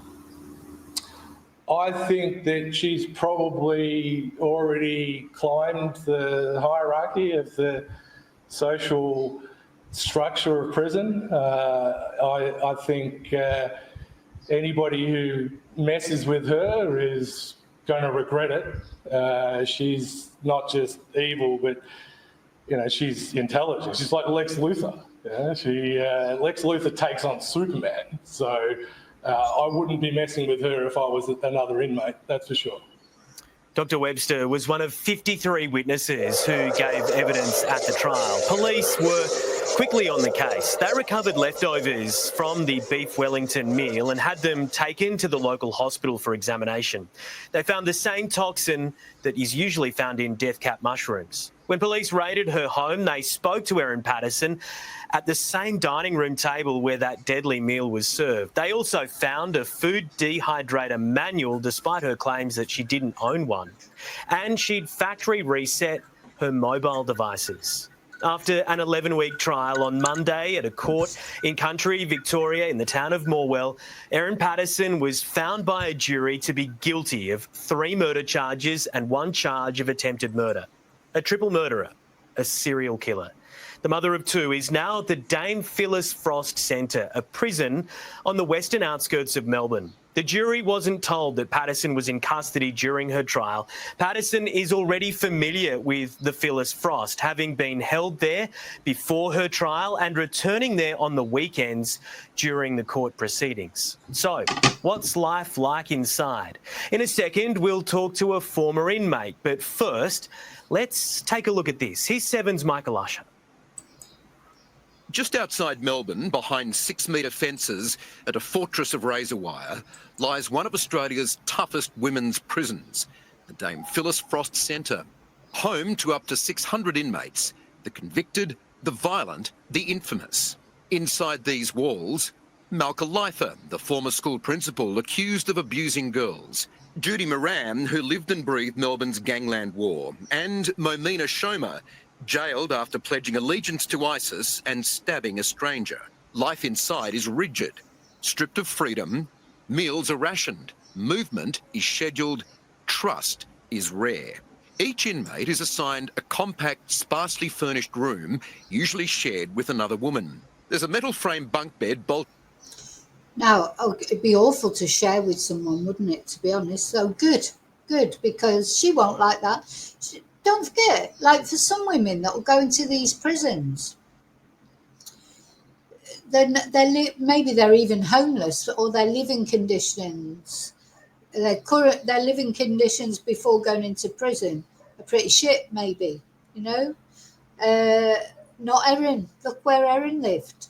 I think that she's probably already climbed the hierarchy of the social structure of prison. I think anybody who messes with her is going to regret it. She's not just evil, but she's intelligent. She's like Lex Luthor. Lex Luthor takes on Superman. So I wouldn't be messing with her if I was another inmate, that's for sure. Dr. Webster was one of 53 witnesses who gave evidence at the trial. Police were quickly on the case. They recovered leftovers from the beef Wellington meal and had them taken to the local hospital for examination. They found the same toxin that is usually found in death cap mushrooms. When police raided her home, they spoke to Erin Patterson at the same dining room table where that deadly meal was served. They also found a food dehydrator manual, despite her claims that she didn't own one. And she'd factory reset her mobile devices. After an 11-week trial on Monday at a court in country Victoria in the town of Morwell, Erin Patterson was found by a jury to be guilty of 3 murder charges and 1 charge of attempted murder. A triple murderer, a serial killer. The mother of 2 is now at the Dame Phyllis Frost Centre, a prison on the western outskirts of Melbourne. The jury wasn't told that Patterson was in custody during her trial. Patterson is already familiar with the Phyllis Frost, having been held there before her trial and returning there on the weekends during the court proceedings. So, what's life like inside? In a second, we'll talk to a former inmate, but first, let's take a look at this. Here's 7's Michael Usher. Just outside Melbourne, behind 6-metre fences at a fortress of razor wire, lies one of Australia's toughest women's prisons, the Dame Phyllis Frost Centre. Home to up to 600 inmates, the convicted, the violent, the infamous. Inside these walls, Malka Lyther, the former school principal accused of abusing girls, Judy Moran, who lived and breathed Melbourne's gangland war, and Momina Shoma, jailed after pledging allegiance to ISIS and stabbing a stranger. Life inside is rigid. Stripped of freedom, meals are rationed, movement is scheduled, trust is rare. Each inmate is assigned a compact, sparsely furnished room, usually shared with another woman. There's a metal frame bunk bed bolt. Now, it'd be awful to share with someone, wouldn't it, to be honest? So good, because she won't like that. Don't forget, like for some women that will go into these prisons, maybe they're even homeless, or their living conditions, their living conditions before going into prison are pretty shit, maybe, you know? Not Erin. Look where Erin lived.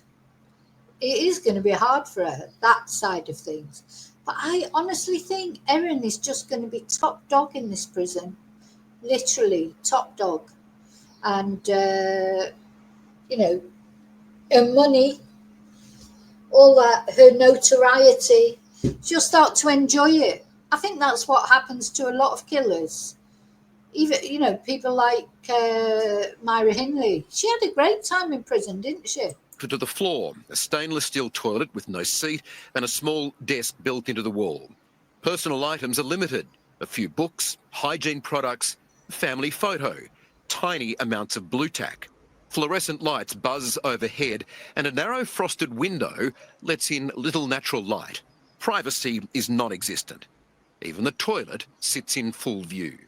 It is going to be hard for her, that side of things. But I honestly think Erin is just going to be top dog in this prison. Literally top dog. And, you know, her money, all that, her notoriety, she'll start to enjoy it. I think that's what happens to a lot of killers. Even, you know, people like Myra Hindley. She had a great time in prison, didn't she? To the floor, a stainless steel toilet with no seat and a small desk built into the wall. Personal items are limited. A few books, hygiene products, family photo, tiny amounts of blue tack. Fluorescent lights buzz overhead and a narrow frosted window lets in little natural light. Privacy is non-existent. Even the toilet sits in full view.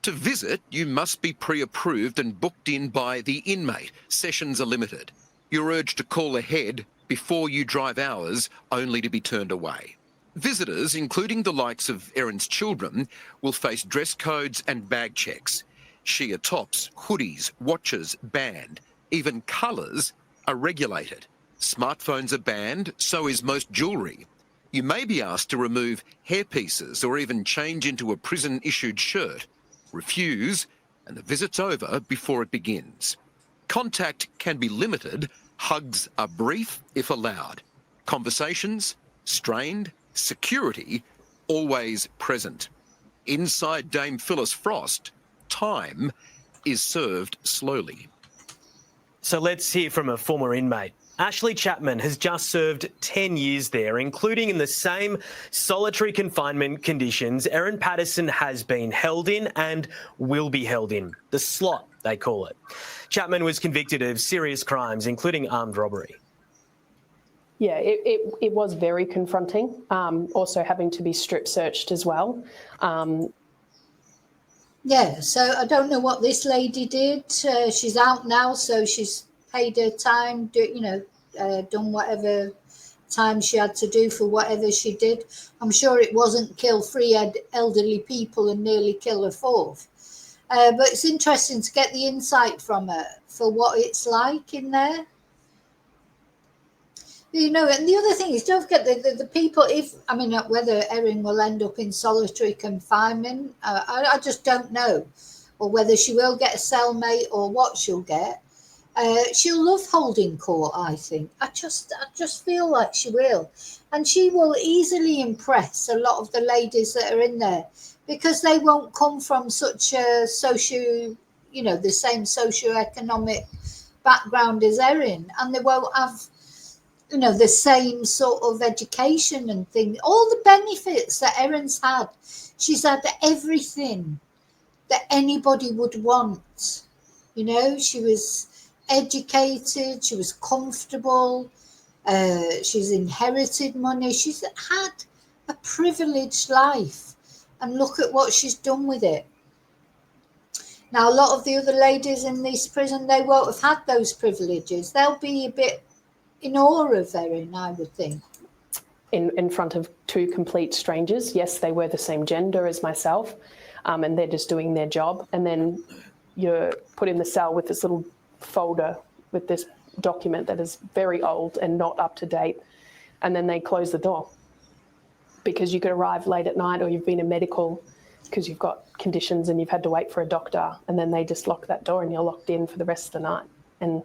To visit, you must be pre-approved and booked in by the inmate. Sessions are limited. You're urged to call ahead before you drive hours, only to be turned away. Visitors, including the likes of Erin's children, will face dress codes and bag checks. Sheer tops, hoodies, watches banned. Even colours are regulated. Smartphones are banned, so is most jewellery. You may be asked to remove hairpieces or even change into a prison-issued shirt. Refuse, and the visit's over before it begins. Contact can be limited. Hugs are brief if allowed. Conversations, strained. Security, always present. Inside Dame Phyllis Frost, time is served slowly. So let's hear from a former inmate. Ashley Chapman has just served 10 years there, including in the same solitary confinement conditions Erin Patterson has been held in and will be held in. The slot, they call it. Chapman was convicted of serious crimes, including armed robbery. Yeah, it was very confronting, also having to be strip searched as well. Yeah, so I don't know what this lady did. She's out now, so she's paid her time, done whatever time she had to do for whatever she did. I'm sure it wasn't kill three elderly people and nearly kill a fourth. But it's interesting to get the insight from her for what it's like in there. You know, and the other thing is, don't forget the people, whether Erin will end up in solitary confinement, I just don't know. Or whether she will get a cellmate or what she'll get. She'll love holding court, I think. I just feel like she will. And she will easily impress a lot of the ladies that are in there because they won't come from such a the same socio-economic background as Erin, and they won't have the same sort of education and things, all the benefits that Erin's had. She's had everything that anybody would want. She was educated, she was comfortable, she's inherited money, she's had a privileged life, and look at what she's done with it. Now, a lot of the other ladies in this prison, they won't have had those privileges. They'll be a bit in awe of Erin, I would think. In front of two complete strangers. Yes, they were the same gender as myself, and they're just doing their job. And then you're put in the cell with this little folder with this document that is very old and not up to date. And then they close the door because you could arrive late at night or you've been in medical because you've got conditions and you've had to wait for a doctor. And then they just lock that door and you're locked in for the rest of the night. And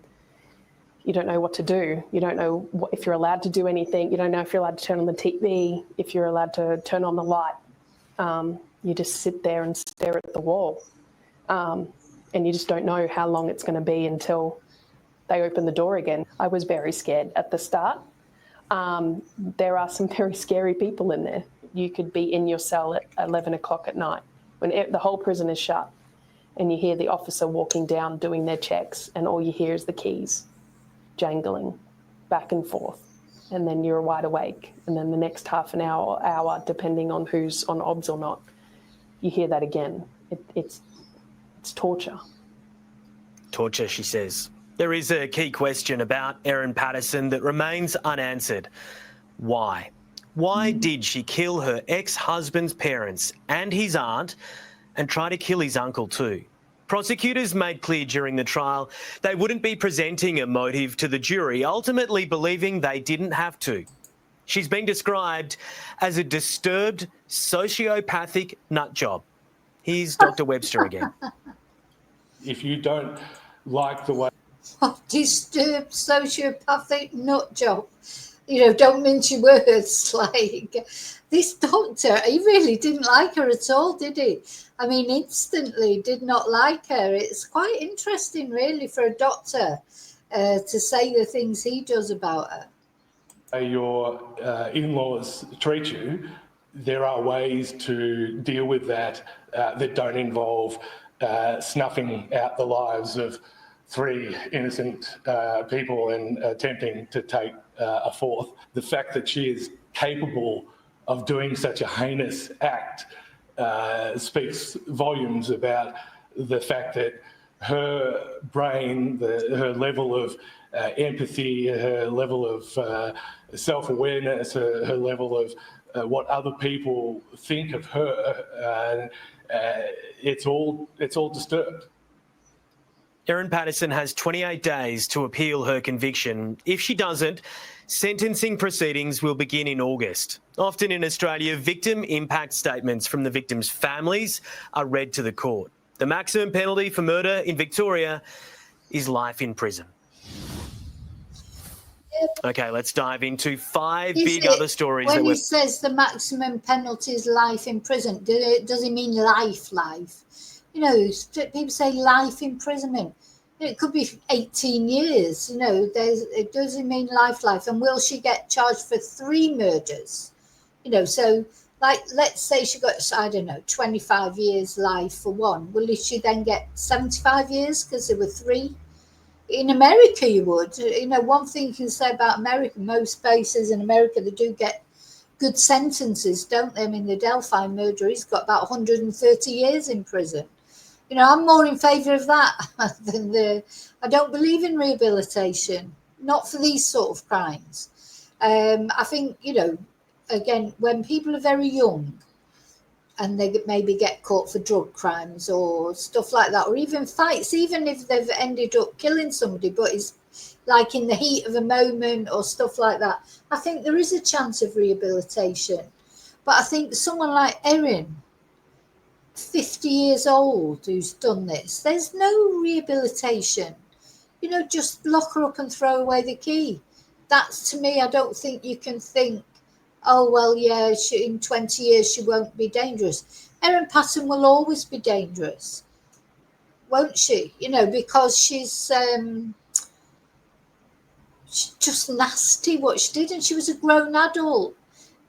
you don't know what to do. You don't know if you're allowed to do anything. You don't know if you're allowed to turn on the TV, if you're allowed to turn on the light. You just sit there and stare at the wall. And you just don't know how long it's going to be until they open the door again. I was very scared at the start. There are some very scary people in there. You could be in your cell at 11 o'clock at night when the whole prison is shut and you hear the officer walking down doing their checks, and all you hear is the keys jangling back and forth. And then you're wide awake. And then the next half an hour, depending on who's on obs or not, you hear that again. It's torture. Torture, she says. There is a key question about Erin Patterson that remains unanswered. Why? Why did she kill her ex-husband's parents and his aunt and try to kill his uncle too? Prosecutors made clear during the trial they wouldn't be presenting a motive to the jury, ultimately believing they didn't have to. She's been described as a disturbed sociopathic nut job. Here's Dr. Webster again. If you don't like the way... Disturbed sociopathic nut job. You know, don't mince your words. Like, this doctor, he really didn't like her at all, did he? I mean, instantly did not like her. It's quite interesting, really, for a doctor to say the things he does about her. Your in-laws treat you, there are ways to deal with that that don't involve snuffing out the lives of 3 innocent people and attempting to take a 4th. The fact that she is capable of doing such a heinous act speaks volumes about the fact that her brain, her level of empathy, her level of self-awareness, her level of what other people think of her, it's all disturbed. Erin Patterson has 28 days to appeal her conviction. If she doesn't, sentencing proceedings will begin in August. Often in Australia, victim impact statements from the victims' families are read to the court. The maximum penalty for murder in Victoria is life in prison. Okay, let's dive into 5 big other stories. When he says the maximum penalty is life in prison, does he mean life? You know, people say life imprisonment. It could be 18 years, you know, it doesn't mean life. And will she get charged for 3 murders? You know, so like, let's say she got, I don't know, 25 years life for one. Will she then get 75 years because there were 3? In America, you would. You know, one thing you can say about America, most places in America, they do get good sentences, don't they? I mean, the Delphi murderer, he's got about 130 years in prison. You know, I'm more in favour of that than I don't believe in rehabilitation, not for these sort of crimes. I think, you know, again, when people are very young and they maybe get caught for drug crimes or stuff like that, or even fights, even if they've ended up killing somebody, but it's like in the heat of a moment or stuff like that, I think there is a chance of rehabilitation. But I think someone like Erin, 50 years old, who's done this, there's no rehabilitation. You know, just lock her up and throw away the key. That's, to me, I don't think you can think, oh, well, yeah, in 20 years she won't be dangerous. Erin Patterson will always be dangerous, won't she? You know, because she's just nasty what she did, and she was a grown adult.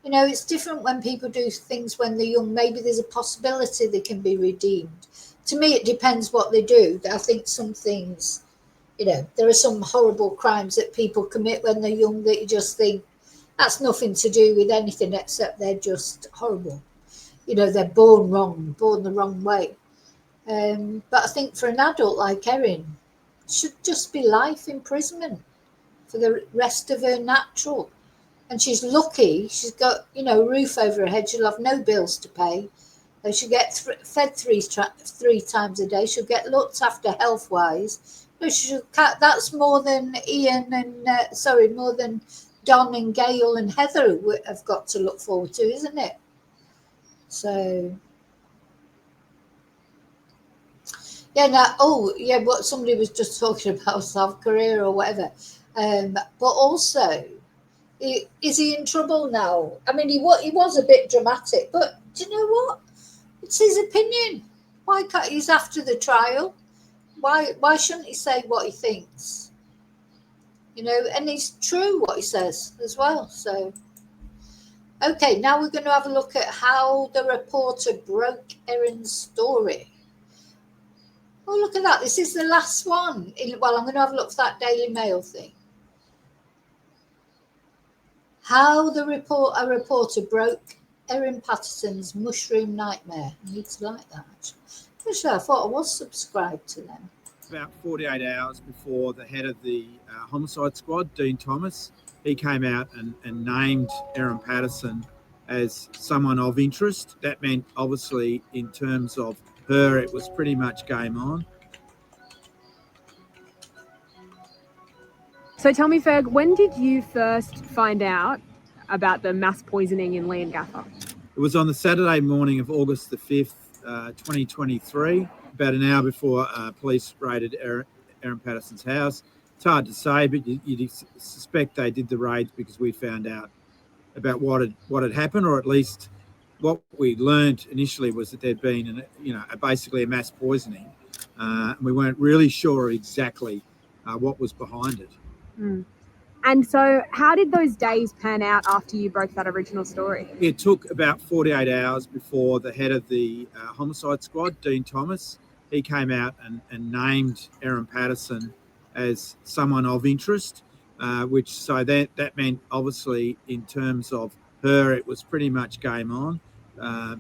You know, it's different when people do things when they're young. Maybe there's a possibility they can be redeemed. To me, it depends what they do. I think some things, you know, there are some horrible crimes that people commit when they're young that you just think that's nothing to do with anything except they're just horrible. You know, they're born wrong, born the wrong way. But I think for an adult like Erin, it should just be life imprisonment for the rest of her natural. And she's lucky. She's got, you know, a roof over her head. She'll have no bills to pay. She'll get fed three times a day. She'll get looked after health-wise. That's more than more than Don and Gail and Heather have got to look forward to, isn't it? So, yeah. What somebody was just talking about South Korea or whatever. But also, is he in trouble now? I mean, he was a bit dramatic, but do you know what? It's his opinion. Why can't he's after the trial? Why shouldn't he say what he thinks? You know, and it's true what he says as well. So, okay, now we're going to have a look at how the reporter broke Erin's story. Oh, look at that. This is the last one. Well, I'm going to have a look for that Daily Mail thing. How a reporter broke Erin Patterson's mushroom nightmare. I need to like that, actually. I thought I was subscribed to them. About 48 hours before the head of the homicide squad, Dean Thomas, he came out and named Erin Patterson as someone of interest. That meant, obviously, in terms of her, it was pretty much game on. So tell me, Ferg, when did you first find out about the mass poisoning in Leongatha? It was on the Saturday morning of August the 5th, 2023, about an hour before police raided Erin Patterson's house. It's hard to say, but you'd suspect they did the raids because we found out about what had happened, or at least what we learned initially was that there'd been basically a mass poisoning. We weren't really sure exactly what was behind it. Mm. And so how did those days pan out after you broke that original story? It took about 48 hours before the head of the homicide squad, Dean Thomas, he came out and named Erin Patterson as someone of interest, that meant, obviously, in terms of her, it was pretty much game on,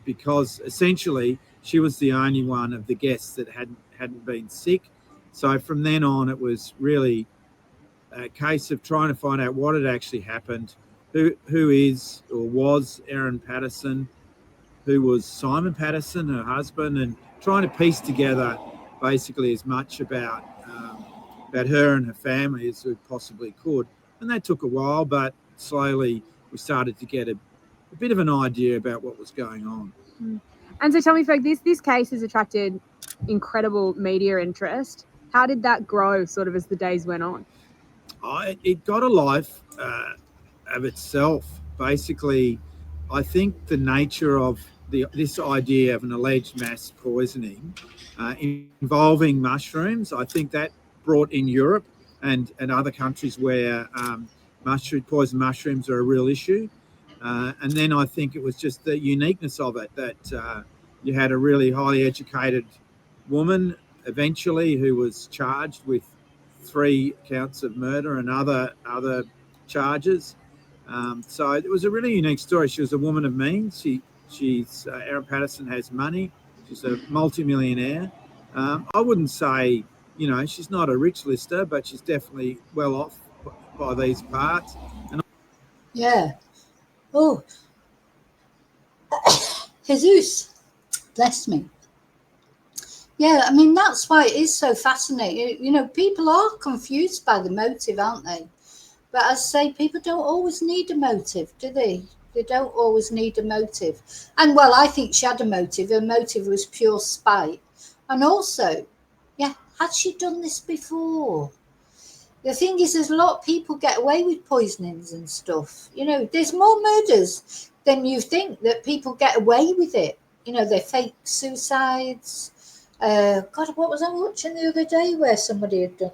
because essentially she was the only one of the guests that hadn't been sick. So from then on, it was really a case of trying to find out what had actually happened, who is or was Erin Patterson, who was Simon Patterson, her husband, and trying to piece together basically as much about her and her family as we possibly could. And that took a while, but slowly we started to get a bit of an idea about what was going on. Mm. And so tell me, Ferg, this case has attracted incredible media interest. How did that grow sort of as the days went on? It got a life of itself. Basically, I think the nature of this idea of an alleged mass poisoning involving mushrooms, I think that brought in Europe and other countries where poison mushrooms are a real issue. And then I think it was just the uniqueness of it that you had a really highly educated woman eventually who was charged with 3 counts of murder and other charges. So it was a really unique story. She was a woman of means. She's Erin Patterson has money. She's a multimillionaire. I wouldn't say, she's not a rich lister, but she's definitely well off by these parts. Yeah. Oh. Jesus. Bless me. Yeah, I mean, that's why it is so fascinating. People are confused by the motive, aren't they? But as I say, people don't always need a motive, do they? They don't always need a motive. And, well, I think she had a motive. Her motive was pure spite. And also, had she done this before? The thing is, there's a lot of people get away with poisonings and stuff. There's more murders than you think that people get away with it. They're fake suicides. God, what was I watching the other day where somebody had done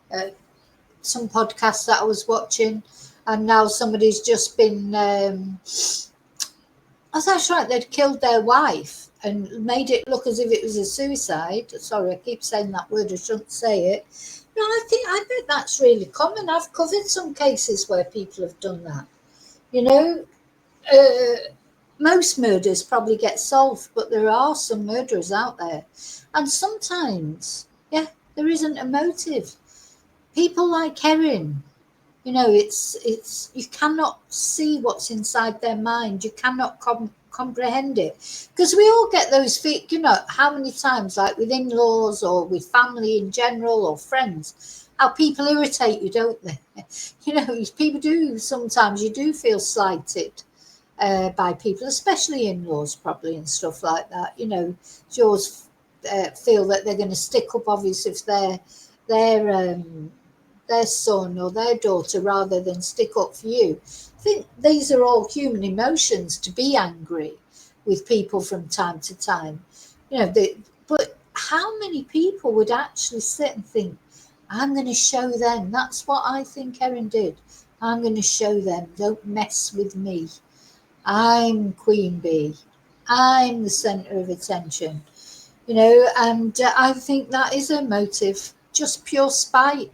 that? Some podcast that I was watching, and now somebody's just been. That's right. They'd killed their wife and made it look as if it was a suicide. Sorry, I keep saying that word. I shouldn't say it. I bet that's really common. I've covered some cases where people have done that. Most murders probably get solved, but there are some murderers out there. And sometimes, there isn't a motive. People like Erin, it's you cannot see what's inside their mind. You cannot comprehend it. Because we all get those how many times, like with in-laws or with family in general or friends, how people irritate you, don't they? People do, sometimes you do feel slighted. By people, especially in-laws probably and stuff like that. You always feel that they're going to stick up, obviously, if their son or their daughter, rather than stick up for you. I think these are all human emotions, to be angry with people from time to time. But how many people would actually sit and think, I'm going to show them? That's what I think Erin did. I'm going to show them. Don't mess with me. I'm Queen Bee. I'm the centre of attention. you know, and I think that is a motive, just pure spite.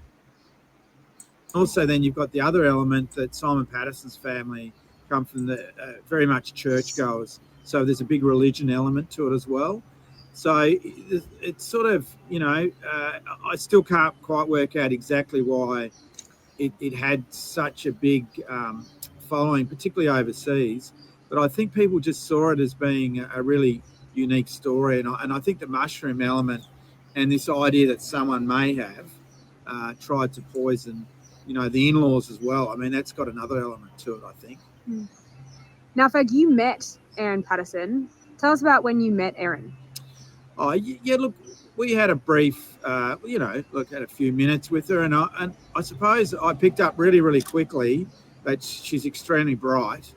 Also, then you've got the other element that Simon Patterson's family come from the very much churchgoers, so there's a big religion element to it as well. So it's sort of, you know, I still can't quite work out exactly why it had such a big following, particularly overseas. But I think people just saw it as being a really unique story, and I think the mushroom element and this idea that someone may have tried to poison, you know, the in-laws as well. I mean, that's got another element to it, I think. Now, Ferg, you met Erin Patterson. Tell us about when you met Erin. Oh, yeah, look, we had a brief, you know, had a few minutes with her, and I suppose I picked up really, really quickly that she's extremely bright,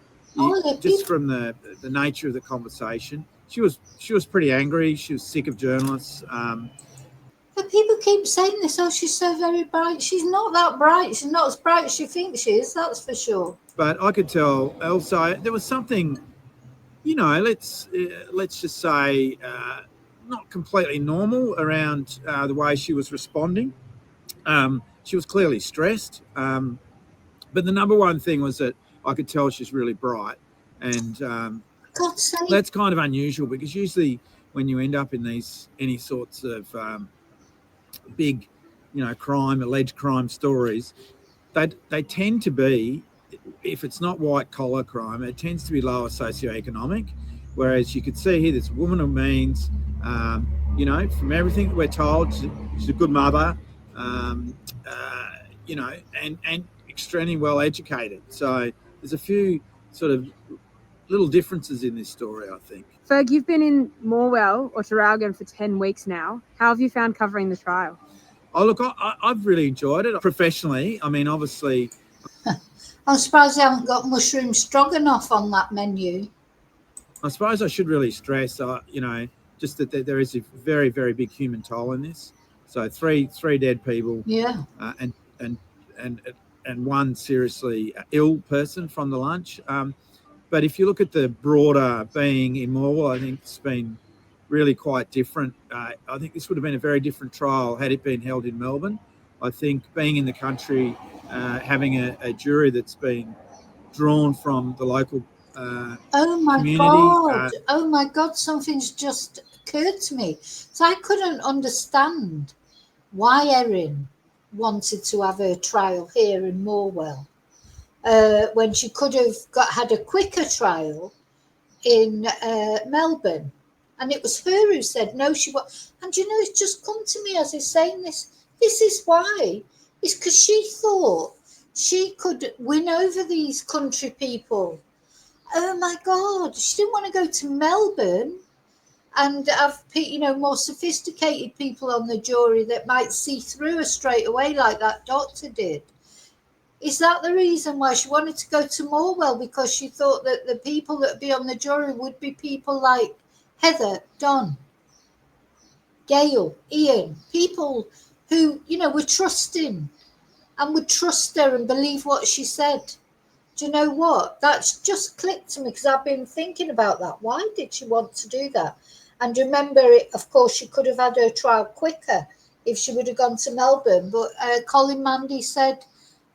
just from the nature of the conversation. She was pretty angry. She was sick of journalists. But people keep saying this, oh, she's so very bright. She's not that bright. She's not as bright as she thinks she is, that's for sure. But I could tell also there was something, you know, let's just say not completely normal around the way she was responding. She was clearly stressed. But the number one thing was that I could tell she's really bright. And that's kind of unusual, because usually when you end up in any sorts of big, you know, alleged crime stories, they tend to be, if it's not white collar crime, it tends to be lower socioeconomic. Whereas you could see here, this woman of means, you know, from everything that we're told, she's a good mother, you know, and extremely well educated. So there's a few sort of little differences in this story, I think. Ferg, you've been in Morwell or Traralgon for 10 weeks now. How have you found covering the trial? Oh, look, I've really enjoyed it professionally. I mean, obviously. I'm surprised they haven't got mushroom stroganoff on that menu. I suppose I should really stress, you know, just that there is a very, very big human toll in this. So three dead people. Yeah. And one seriously ill person from the lunch. But if you look at the broader being in Morwell, I think it's been really quite different. I think this would have been a very different trial had it been held in Melbourne. I think being in the country, having a jury that's been drawn from the local community. Oh my God, something's just occurred to me. So I couldn't understand why Erin wanted to have her trial here in Morwell when she could have had a quicker trial in Melbourne. And it was her who said no, she was. And you know, it's just come to me as he's saying this. This is why. It's because she thought she could win over these country people. Oh my God, she didn't want to go to Melbourne and have, you know, more sophisticated people on the jury that might see through her straight away like that doctor did. Is that the reason why she wanted to go to Morwell? Because she thought that the people that would be on the jury would be people like Heather, Don, Gail, Ian, people who, you know, were trusting and would trust her and believe what she said. Do you know what? That's just clicked to me because I've been thinking about that. Why did she want to do that? And remember, of course, she could have had her trial quicker if she would have gone to Melbourne. But Colin Mandy said,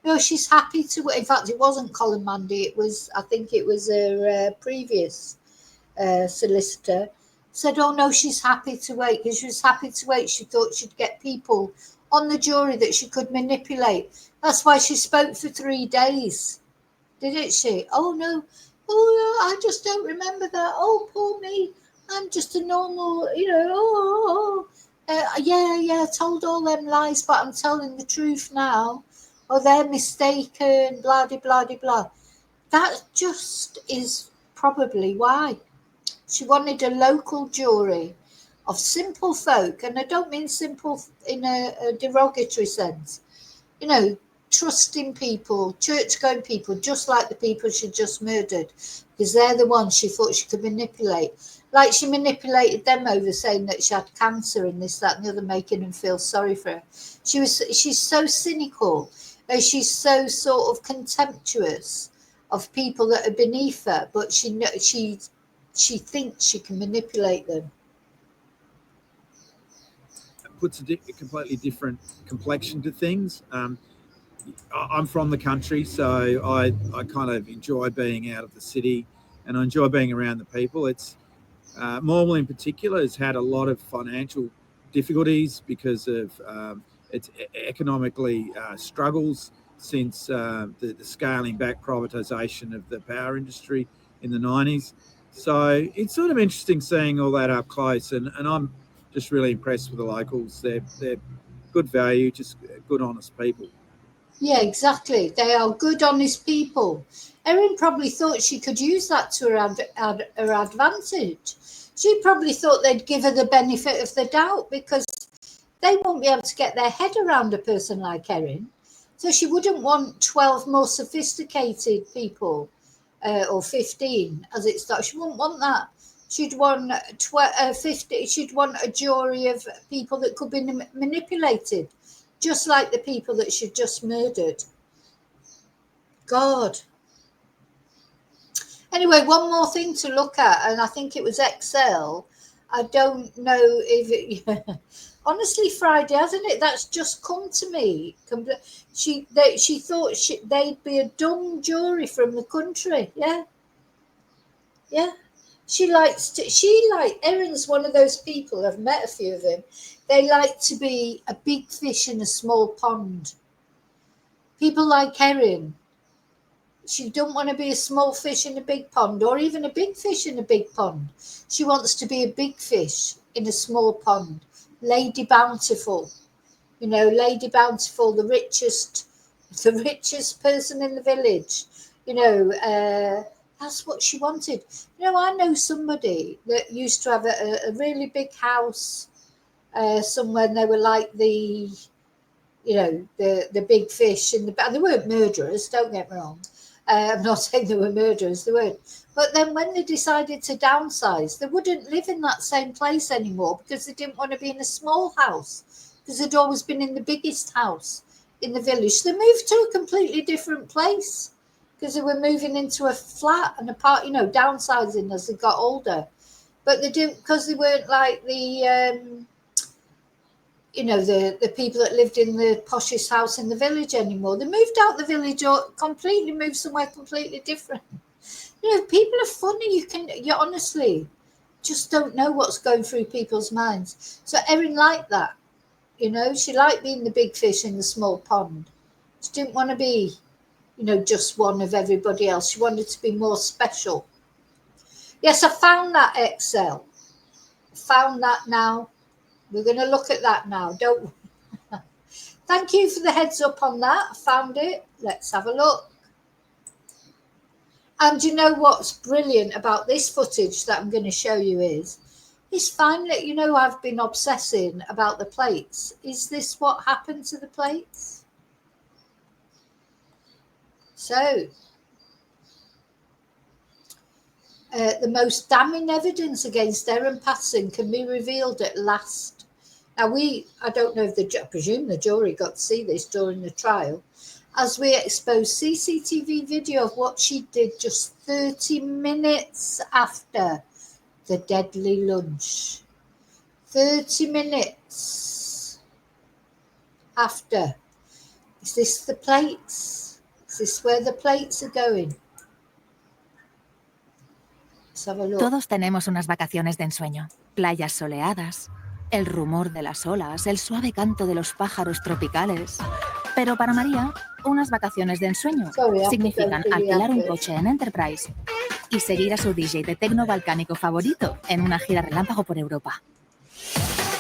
no, she's happy to. In fact, it wasn't Colin Mandy. It was, I think it was her previous solicitor. Said, oh no, she's happy to wait because she was happy to wait. She thought she'd get people on the jury that she could manipulate. That's why she spoke for 3 days. Didn't she? Oh no, I just don't remember that. Oh, poor me. I'm just a normal, you know, yeah, told all them lies, but I'm telling the truth now. Oh, they're mistaken, blah, blah, blah, blah. That just is probably why. She wanted a local jury of simple folk, and I don't mean simple in a derogatory sense. You know, trusting people, church-going people, just like the people she just murdered, because they're the ones she thought she could manipulate. Like she manipulated them over saying that she had cancer and this, that, and the other, making them feel sorry for her. She's so cynical. She's so sort of contemptuous of people that are beneath her, but she thinks she can manipulate them. puts a completely different complexion to things. I'm from the country, so I kind of enjoy being out of the city, and I enjoy being around the people. It's Morwell in particular has had a lot of financial difficulties because of its economically struggles since the scaling back privatisation of the power industry in the 90s. So it's sort of interesting seeing all that up close, and I'm just really impressed with the locals. They're good value, just good, honest people. Yeah, exactly. They are good, honest people. Erin probably thought she could use that to her advantage. She probably thought they'd give her the benefit of the doubt because they won't be able to get their head around a person like Erin. So she wouldn't want 12 more sophisticated people, or 15 as it starts. She wouldn't want that. She'd want 50. She'd want a jury of people that could be manipulated, just like the people that she'd just murdered. God. Anyway, one more thing to look at, and I think it was Excel. I don't know if it... Honestly, Friday, hasn't it? That's just come to me. She thought they'd be a dumb jury from the country. Yeah. Yeah. Erin's one of those people, I've met a few of them. They like to be a big fish in a small pond. People like Erin. She don't want to be a small fish in a big pond, or even a big fish in a big pond. She wants to be a big fish in a small pond. Lady Bountiful. You know, Lady Bountiful, the richest person in the village. You know, that's what she wanted. You know, I know somebody that used to have a really big house somewhere, and they were like the big fish in the... They weren't murderers, don't get me wrong. I'm not saying they were murderers, they weren't. But then when they decided to downsize, they wouldn't live in that same place anymore because they didn't want to be in a small house, because they'd always been in the biggest house in the village. They moved to a completely different place because they were moving into a flat and downsizing as they got older. But they didn't, because they weren't like the people that lived in the poshest house in the village anymore. They moved out the village or completely moved somewhere completely different. You know, people are funny. You honestly just don't know what's going through people's minds. So Erin liked that. You know, she liked being the big fish in the small pond. She didn't want to be, just one of everybody else. She wanted to be more special. Yes, I found that Excel. Found that now. We're going to look at that now. Thank you for the heads up on that. I found it. Let's have a look. And you know what's brilliant about this footage that I'm going to show you is finally, I've been obsessing about the plates. Is this what happened to the plates? So, the most damning evidence against Erin Patterson can be revealed at last. Now, I don't know if I presume the jury got to see this during the trial, as we expose CCTV video of what she did just 30 minutes after the deadly lunch. 30 minutes after. Is this the plates? Is this where the plates are going? Let's have a look. Todos tenemos unas vacaciones de ensueño. Playas soleadas, el rumor de las olas, el suave canto de los pájaros tropicales. Pero para María, unas vacaciones de ensueño significan alquilar un coche en Enterprise y seguir a su DJ de tecno balcánico favorito en una gira relámpago por Europa.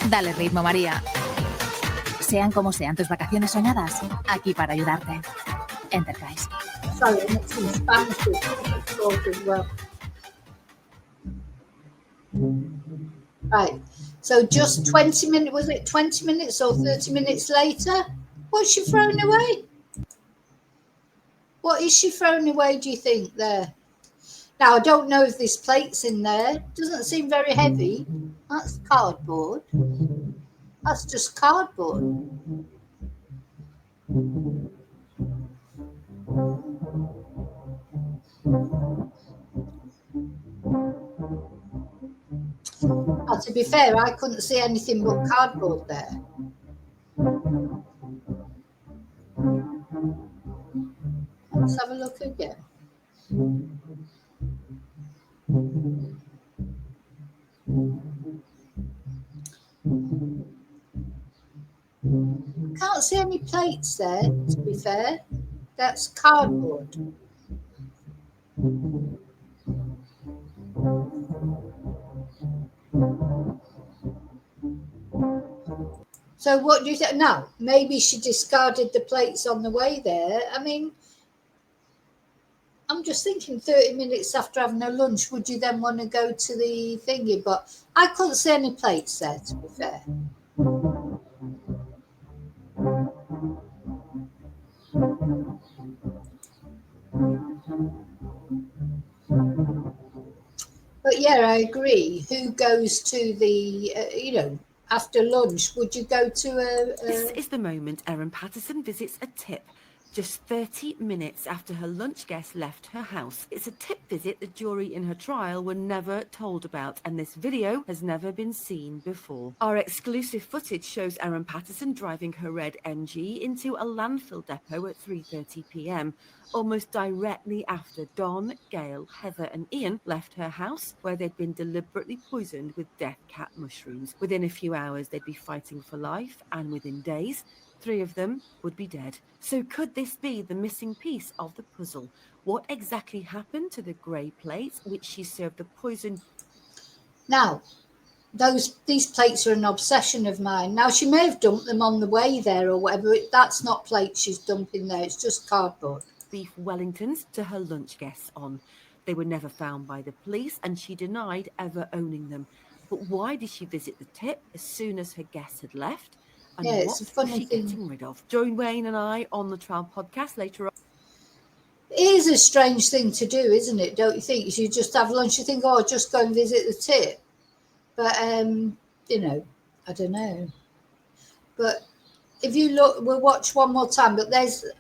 Dale ritmo, María. Sean como sean tus vacaciones soñadas, aquí para ayudarte. Enterprise. Sorry, it's in Spanish as well. Right, so just 20 minutes, was it 20 minutes or 30 minutes later? What's she thrown away? What is she throwing away, do you think, there? Now, I don't know if this plate's in there. Doesn't seem very heavy. That's cardboard. That's just cardboard. Now, to be fair, I couldn't see anything but cardboard there. Let's have a look again. Can't see any plates there, to be fair. That's cardboard. So what do you think? Now, maybe she discarded the plates on the way there. I mean, I'm just thinking 30 minutes after having a lunch, would you then want to go to the thingy? But I couldn't see any plates there, to be fair. But yeah, I agree. Who goes to the, after lunch? Would you go to a... This is the moment Erin Patterson visits a tip. Just 30 minutes after her lunch guest left her house. It's a tip visit the jury in her trial were never told about, and this video has never been seen before. Our exclusive footage shows Erin Patterson driving her red MG into a landfill depot at 3:30 p.m, almost directly after Don, Gail, Heather and Ian left her house, where they'd been deliberately poisoned with death cat mushrooms. Within a few hours, they'd be fighting for life, and within days, 3 of them would be dead. So could this be the missing piece of the puzzle? What exactly happened to the grey plates which she served the poison? Now, these plates are an obsession of mine. Now, she may have dumped them on the way there or whatever. That's not plates she's dumping there. It's just cardboard. Beef Wellingtons to her lunch guests on. They were never found by the police, and she denied ever owning them. But why did she visit the tip as soon as her guests had left? And Yeah, what it's a funny was she thing. getting rid of? Join Wayne and I on the Trial podcast later on. It is a strange thing to do, isn't it? Don't you think? You just have lunch, you think, oh, just go and visit the tip. But, I don't know. But if you look, we'll watch one more time, but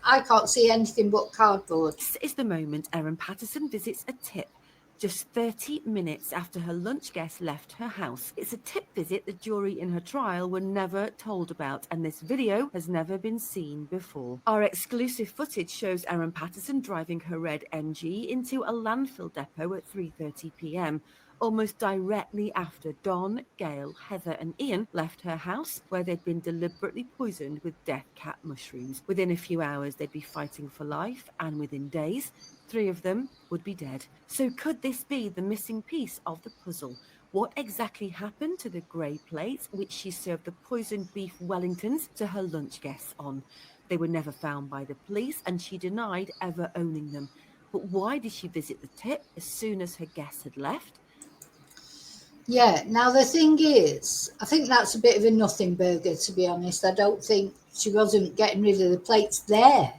I can't see anything but cardboard. This is the moment Erin Patterson visits a tip. Just 30 minutes after her lunch guest left her house. It's a tip visit the jury in her trial were never told about, and this video has never been seen before. Our exclusive footage shows Erin Patterson driving her red MG into a landfill depot at 3:30 p.m, almost directly after Don, Gail, Heather and Ian left her house, where they'd been deliberately poisoned with death cat mushrooms. Within a few hours, they'd be fighting for life, and within days, 3 of them would be dead. So could this be the missing piece of the puzzle? What exactly happened to the grey plates which she served the poisoned beef Wellingtons to her lunch guests on? They were never found by the police, and she denied ever owning them. But why did she visit the tip as soon as her guests had left? Yeah, now the thing is, I think that's a bit of a nothing burger, to be honest. I don't think she wasn't getting rid of the plates there.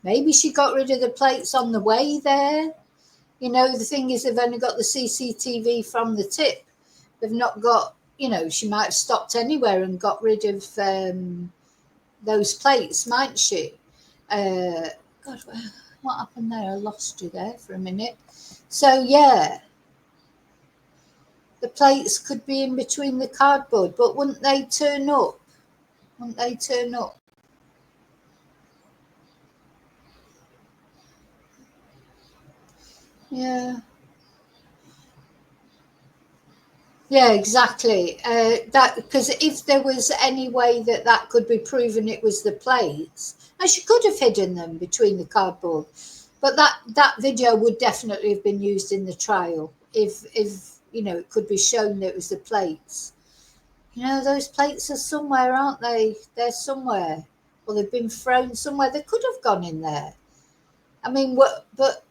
Maybe she got rid of the plates on the way there. The thing is, they've only got the CCTV from the tip. They've not got, she might have stopped anywhere and got rid of those plates, mightn't she? God, what happened there? I lost you there for a minute. So, yeah. The plates could be in between the cardboard, but wouldn't they turn up? Yeah. Yeah, exactly. Because if there was any way that could be proven it was the plates, and she could have hidden them between the cardboard, but that video would definitely have been used in the trial if it could be shown that it was the plates. Those plates are somewhere, aren't they? They're somewhere, or they've been thrown somewhere. They could have gone in there. I mean, but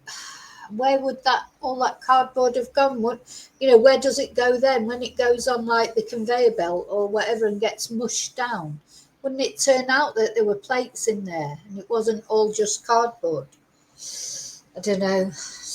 where would all that cardboard have gone? Where does it go then when it goes on like the conveyor belt or whatever and gets mushed down? Wouldn't it turn out that there were plates in there and it wasn't all just cardboard? I don't know.